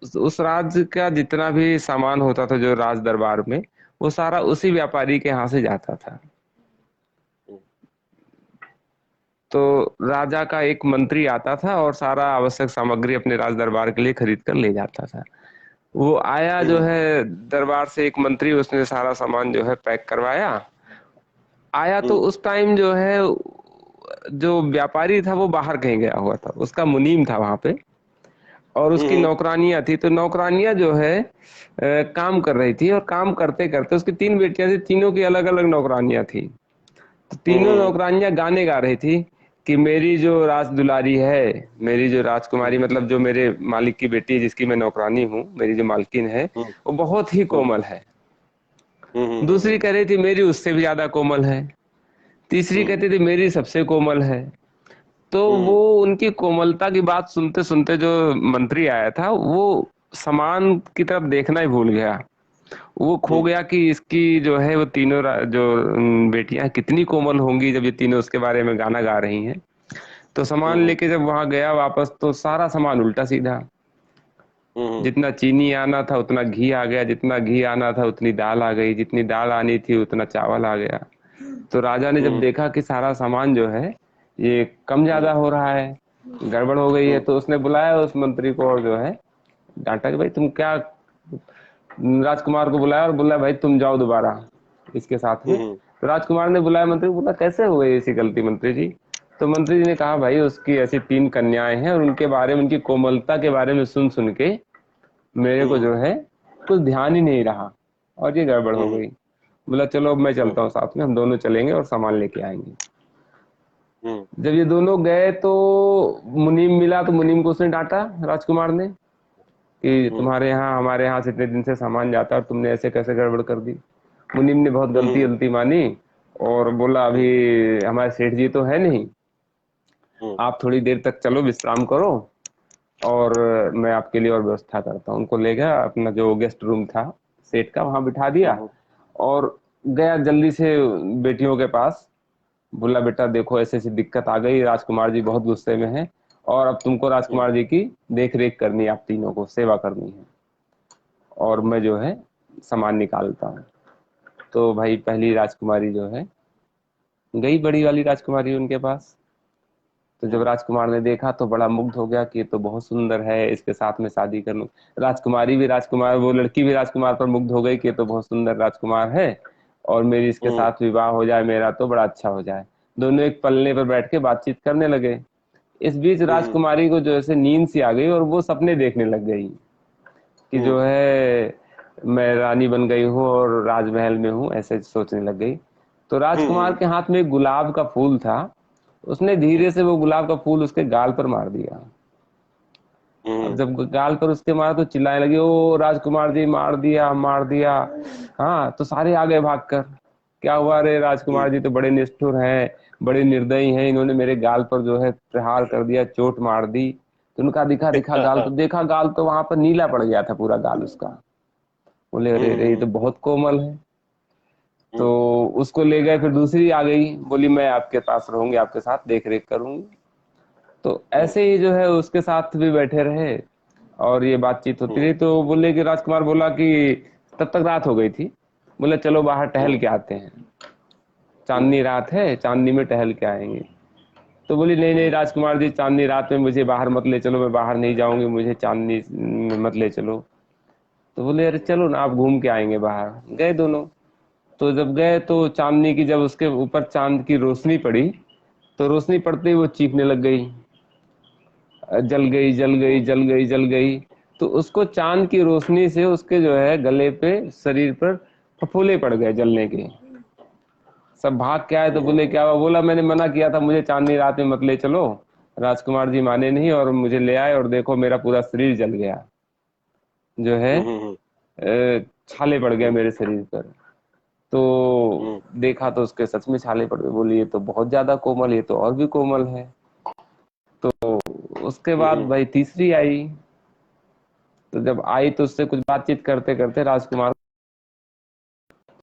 B: उस राज्य का जितना भी सामान होता था जो राज दरबार में, वो सारा उसी व्यापारी के यहाँ से जाता था। तो राजा का एक मंत्री आता था और सारा आवश्यक सामग्री अपने राज दरबार के लिए खरीद कर ले जाता था। वो आया जो
A: हम्म
B: है दरबार से एक मंत्री, उसने सारा सामान जो है पैक करवाया। आया तो
A: हम्म
B: उस टाइम जो है जो व्यापारी था वो बाहर कहीं गया हुआ था, उसका मुनीम था वहां पे, और उसकी
A: हम्म
B: नौकरानियां थी। तो नौकरानियां जो है काम कर रही थी, और काम करते करते उसकी तीन बेटियां थी, तीनों की अलग अलग नौकरानियां थी। तो तीनों
A: हम्म
B: नौकरानियां गाने गा रही थी कि मेरी जो राज दुलारी है, मेरी जो राजकुमारी, मतलब जो मेरे मालिक की बेटी जिसकी मैं नौकरानी हूँ, मेरी जो मालकिन है,
A: हम्म
B: वो बहुत ही
A: हम्म
B: कोमल है। दूसरी
A: हम्म
B: कह रही थी मेरी उससे भी ज्यादा कोमल है। तीसरी
A: हम्म
B: कहती थी मेरी सबसे कोमल है। तो वो
A: हम्म
B: उनकी कोमलता की बात सुनते सुनते जो मंत्री आया था, वो समान की तरफ देखना ही भूल गया। वो खो
A: हम्म
B: गया कि इसकी जो है वो तीनों जो बेटियां कितनी कोमल होंगी जब ये तीनों उसके बारे में गाना गा रही हैं। तो सामान
A: हम्म
B: लेके जब वहां गया वापस, तो सारा सामान उल्टा सीधा।
A: हम्म
B: जितना चीनी आना था उतना घी आ गया, जितना घी आना था उतनी दाल आ गई, जितनी दाल आनी थी उतना चावल आ गया। तो राजा ने जब
A: हम्म
B: देखा कि सारा सामान जो है ये कम
A: हम्म
B: ज्यादा हो रहा है, गड़बड़ हो गई है,
A: हम्म
B: तो उसने बुलाया उस मंत्री को, और जो है डांटा कि भाई तुम क्या, राजकुमार को बुलाया और बोला भाई तुम जाओ दोबारा इसके साथ में।
A: हम्म
B: तो राजकुमार ने बुलाया मंत्री को, बोला कैसे हो गई ऐसी गलती मंत्री जी। तो मंत्री जी ने कहा भाई उसकी ऐसी तीन कन्याएं हैं, और उनके बारे में, उनकी कोमलता के बारे में सुन सुन के मेरे को जो है कुछ ध्यान ही नहीं रहा, और ये गड़बड़ हो
A: हम्म
B: गई। बोला चलो अब मैं
A: हम्म
B: चलता हूँ साथ में, हम दोनों चलेंगे और सामान लेके आएंगे।
A: हम्म
B: जब ये दोनों गए तो मुनीम मिला, तो मुनीम को उसने डांटा, राजकुमार ने। कि
A: हम्म।
B: तुम्हारे यहाँ हमारे यहाँ से इतने दिन से सामान जाता है और तुमने ऐसे कैसे गड़बड़ कर दी। मुनीम ने बहुत गलती
A: हम्म।
B: गलती मानी और बोला
A: हम्म।
B: अभी हमारे सेठ जी तो है नहीं,
A: हम्म।
B: आप थोड़ी देर तक चलो विश्राम करो और मैं आपके लिए और व्यवस्था करता हूँ। उनको ले गया अपना जो गेस्ट रूम था सेठ का, वहां बिठा दिया
A: हम्म।
B: और गया जल्दी से बेटियों के पास। बोला बेटा देखो ऐसी ऐसी दिक्कत आ गई, राजकुमार जी बहुत गुस्से में हैं और अब तुमको
A: हम्म।
B: राजकुमार जी की देख रेख करनी है, आप तीनों को सेवा करनी है और
A: हम्म।
B: मैं जो है सामान निकालता हूँ। तो भाई पहली राजकुमारी जो है गई, बड़ी वाली राजकुमारी उनके पास। तो जब
A: हम्म।
B: राजकुमार ने देखा तो बड़ा मुग्ध हो गया कि ये तो बहुत सुंदर है, इसके साथ में शादी कर लूं। राजकुमारी भी राजकुमार, वो लड़की भी राजकुमार पर मुग्ध हो गई कि ये तो बहुत सुंदर राजकुमार है और मेरी इसके
A: हम्म।
B: साथ विवाह हो जाए, मेरा तो बड़ा अच्छा हो जाए। दोनों एक पलने पर बैठ के बातचीत करने लगे। इस बीच
A: हम्म।
B: राजकुमारी को जो ऐसे नींद सी आ गई और वो सपने देखने लग गई कि जो
A: हम्म।
B: है मैं रानी बन गई हूँ और राजमहल में हूँ, ऐसे सोचने लग गई। तो राजकुमार
A: हम्म।
B: के हाथ में एक गुलाब का फूल था, उसने धीरे से वो गुलाब का फूल उसके गाल पर मार दिया। अब
A: हम्म।
B: जब गाल पर उसके मारा तो चिल्लाने लगी, ओ राजकुमार जी मार दिया मार दिया। हाँ तो सारे आ गए भागकर, क्या हुआ रे राजकुमार जी तो बड़े निष्ठुर हैं, बड़े निर्दयी हैं, इन्होंने मेरे गाल पर जो है प्रहार कर दिया, चोट मार दी। तो उनका दिखा दिखा गाल, तो देखा गाल तो वहां पर नीला पड़ गया था पूरा गाल उसका। बोले अरे अरे ये तो
A: हम्म।
B: बहुत कोमल है। तो
A: हम्म।
B: उसको ले गए, फिर दूसरी आ गई, बोली मैं आपके पास रहूंगी, आपके साथ देख रेख करूंगी। तो
A: हम्म।
B: ऐसे ही जो है उसके साथ भी बैठे रहे और ये बातचीत होती
A: हम्म।
B: रही। तो बोले कि राजकुमार बोला कि तब तक रात हो गई थी, बोले चलो बाहर टहल
A: हम्म।
B: के आते हैं,
A: हम्म।
B: चांदनी रात है, चांदनी में टहल के आएंगे। तो बोली नहीं नहीं
A: हम्म।
B: राजकुमार जी चांदनी रात में मुझे बाहर मत ले चलो, मैं बाहर नहीं जाऊंगी, मुझे चांदनी में मत ले चलो। तो बोले अरे चलो ना, आप घूम के आएंगे बाहर। गए दोनों। तो जब गए तो चांदनी की, जब उसके ऊपर चांद की रोशनी पड़ी तो रोशनी पड़ते ही वो चीखने लग गई, जल गई जल गई
A: हम्म।
B: जल गई जल गई। तो उसको चांद की रोशनी से उसके जो है गले पे, शरीर पर फफोले पड़ गए जलने के। सब भाग के आए तो बोले
A: हम्म।
B: क्या हुआ, बोला मैंने मना किया था मुझे चांदनी रात में मत ले चलो, राजकुमार जी माने नहीं और मुझे ले आए और देखो मेरा पूरा शरीर जल गया, जो है
A: हम्म।
B: छाले पड़ गए
A: हम्म।
B: मेरे शरीर पर। तो
A: हम्म।
B: देखा तो उसके सच में छाले पड़ गए। बोली ये तो बहुत ज्यादा कोमल, ये तो और भी कोमल है। तो उसके बाद
A: हम्म।
B: भाई तीसरी आई। तो जब आई तो उससे कुछ बातचीत करते करते राजकुमार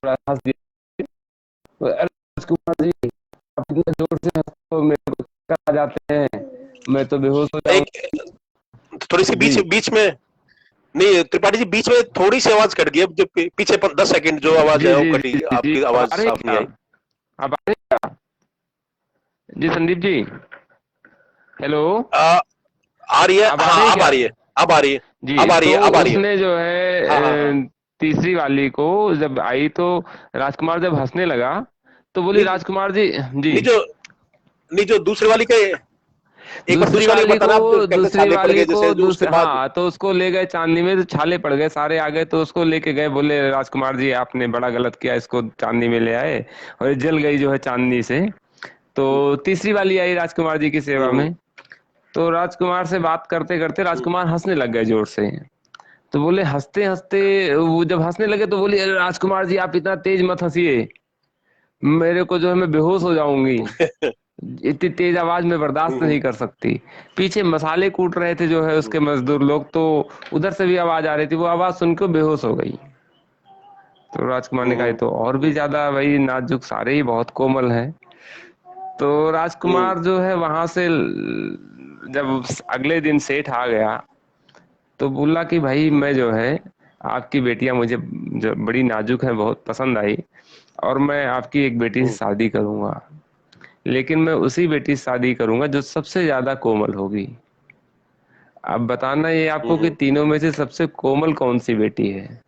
B: थोड़ा हंस दिया। तो, अरे राजकुमार जी आप इतने जोर से हंसते हो, मेरे को चक्कर आ जाते हैं, मैं तो बेहोश हो
A: एक
B: जाऊंगा।
A: थोड़ी सी
B: जी
A: बीच बीच में, नहीं त्रिपाठी जी बीच में थोड़ी सी आवाज कट गई, अब जो पीछे 10 सेकंड जो आवाज
B: जी
A: है वो
B: जी
A: कटी,
B: जी जी जी,
A: आपकी
B: अब
A: आवाज
B: आ रहे हैं
A: साफ नहीं
B: क्या?
A: आई।
B: अब आ रहे हैं क्या? जी संदीप जी, हेलो,
A: आ, आ रही है,
B: अब आ रहे
A: हाँ
B: हैं
A: अब आ
B: क्या?
A: रही है, अब आ रही है,
B: जी
A: अब आ रही
B: तो
A: है, अब आ रही है।
B: उसने जो
A: हाँ हाँ
B: है
A: हाँ।
B: तीसरी वाली को जब आई तो राजकुमार जब हंसने लगा तो बोली
A: नहीं
B: राजकुमार जी। जी
A: नहीं जो नहीं जो दूसरे वाली के, एक बार
B: दूसरी
A: दूसरे वाली को
B: वाली को,
A: बताना, आप जो कैसे
B: दूसरी
A: छाले पड़
B: वाली
A: गए
B: को
A: जैसे जो उसके
B: दूसरे,
A: बाद।
B: हाँ तो उसको ले गए चांदनी में, तो छाले पड़ गए, सारे आ गए तो उसको लेके गए, बोले राजकुमार जी आपने बड़ा गलत किया, इसको चांदनी में ले आए और ये जल गई जो है चांदनी से। तो तीसरी वाली आई राजकुमार जी की सेवा
A: हम्म।
B: में। तो राजकुमार से बात करते करते
A: हम्म।
B: राजकुमार हंसने लग गए जोर से। तो बोले हंसते हंसते, वो जब हंसने लगे तो बोली अरे राजकुमार जी आप इतना तेज मत हंसिए, मेरे को जो है मैं बेहोश हो जाऊंगी, इतनी तेज आवाज में बर्दाश्त
A: हम्म।
B: नहीं कर सकती। पीछे मसाले कूट रहे थे जो है उसके मजदूर लोग, तो उधर से भी आवाज आ रही थी, वो आवाज सुन के बेहोश हो गई। तो राजकुमार ने कहा "ये
A: हम्म।
B: तो और भी ज्यादा भाई नाजुक, सारे ही बहुत कोमल हैं। तो
A: हम्म।
B: राजकुमार जो है वहां से जब अगले दिन सेठ आ गया तो बोला कि भाई मैं जो है आपकी बेटियां मुझे जो बड़ी नाजुक है बहुत पसंद आई और मैं आपकी एक बेटी से
A: हम्म।
B: शादी करूंगा, लेकिन मैं उसी बेटी से शादी करूंगा जो सबसे ज्यादा कोमल होगी। अब बताना ये आपको कि
A: हम्म।
B: तीनों में से सबसे कोमल कौन सी बेटी है।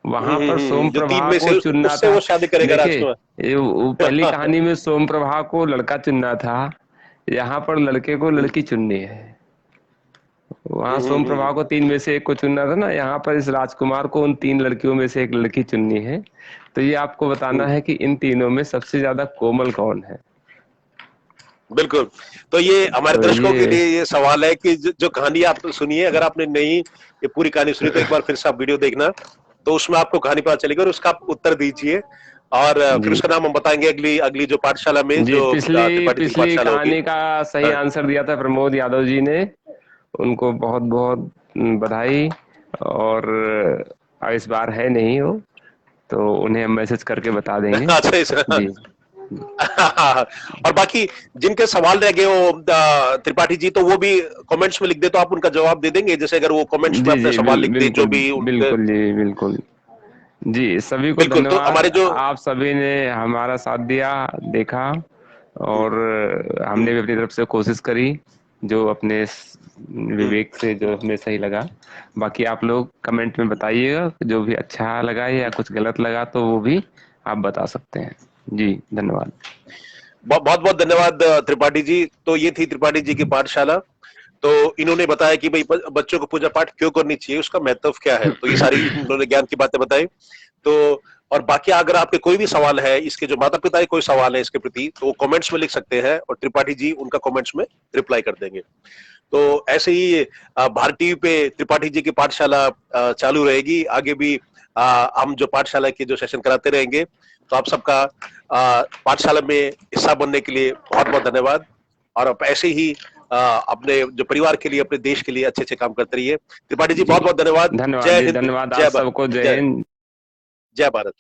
B: वहां पर सोम
A: जो तीन
B: प्रभा
A: में
B: को
A: से
B: चुनना
A: उससे
B: था।
A: वो शादी करेगा
B: देखिए
A: राजकुमार।
B: वो पहली कहानी में सोम प्रभा को लड़का चुनना था, यहाँ पर लड़के को
A: हम्म।
B: लड़की चुननी है। वहां
A: हम्म।
B: सोम प्रभा को तीन में से एक को चुनना था ना, यहाँ पर इस राजकुमार को उन तीन लड़कियों में से एक लड़की चुननी है। तो ये आपको बताना
A: हम्म।
B: है कि इन तीनों में सबसे ज्यादा कोमल कौन है।
A: बिल्कुल। तो ये हमारे
B: तो
A: दर्शकों के
B: ये
A: लिए ये सवाल है कि जो कहानी आप सुनिए, अगर आपने नहीं ये पूरी कहानी सुनी तो एक बार फिर से आप वीडियो देखना, तो उसमें आपको कहानी पता चलेगी और उसका आप उत्तर दीजिए। और फिर
B: जी
A: उसका नाम हम बताएंगे अगली अगली जो पाठशाला में,
B: जी,
A: जो
B: पिछली
A: त्रिपाठी जी की
B: पिछली
A: पाठशाला होगी।
B: कहानी का सही
A: हाँ,
B: आंसर दिया था प्रमोद यादव जी ने, उनको बहुत बहुत बधाई। और इस बार है नहीं वो, तो उन्हें हम मैसेज करके बता देंगे।
A: अच्छा
B: जी
A: और बाकी जिनके सवाल रह गए हो त्रिपाठी जी, तो वो भी कमेंट्स में लिख दे तो आप उनका जवाब दे देंगे, जैसे अगर वो कमेंट्स में
B: जी
A: अपने
B: जी,
A: सवाल लिख दे जो
B: बिल्कुल
A: भी उनके।
B: बिल्कुल जी, बिल्कुल जी। सभी को
A: बिल्कुल, तो
B: धन्यवाद,
A: हमारे जो
B: आप सभी ने हमारा साथ दिया, देखा। और हमने
A: हम्म,
B: भी अपनी तरफ से कोशिश करी, जो अपने
A: हम्म,
B: विवेक से जो हमें सही लगा। बाकी आप लोग कमेंट में बताइएगा, जो भी अच्छा लगा या कुछ गलत लगा तो वो भी आप बता सकते हैं। जी धन्यवाद।
A: बहुत बहुत धन्यवाद त्रिपाठी जी। तो ये थी त्रिपाठी जी की पाठशाला। तो इन्होंने बताया कि भाई बच्चों को पूजा पाठ क्यों करनी चाहिए, उसका महत्व क्या है, तो ये सारी इन्होंने ज्ञान की बातें बताई। तो और बाकी अगर आपके कोई भी सवाल है, इसके जो माता पिता के कोई सवाल है इसके प्रति, तो वो कमेंट्स में लिख सकते हैं और त्रिपाठी जी उनका कमेंट्स में रिप्लाई कर देंगे। तो ऐसे ही भारत टीवी पे त्रिपाठी जी की पाठशाला चालू रहेगी आगे भी। हम जो पाठशाला के जो सेशन कराते रहेंगे। तो आप सबका पाठशाला में हिस्सा बनने के लिए बहुत बहुत धन्यवाद। और आप ऐसे ही अपने जो परिवार के लिए, अपने देश के लिए अच्छे अच्छे काम करते रहिए। त्रिपाठी जी
B: जी
A: बहुत बहुत धन्यवाद।
B: धन्यवाद
A: जय
B: जी,
A: हिंद,
B: धन्यवाद आप
A: जय भारत।
B: सबको, जय
A: जय
B: हिंद।
A: जय भारत।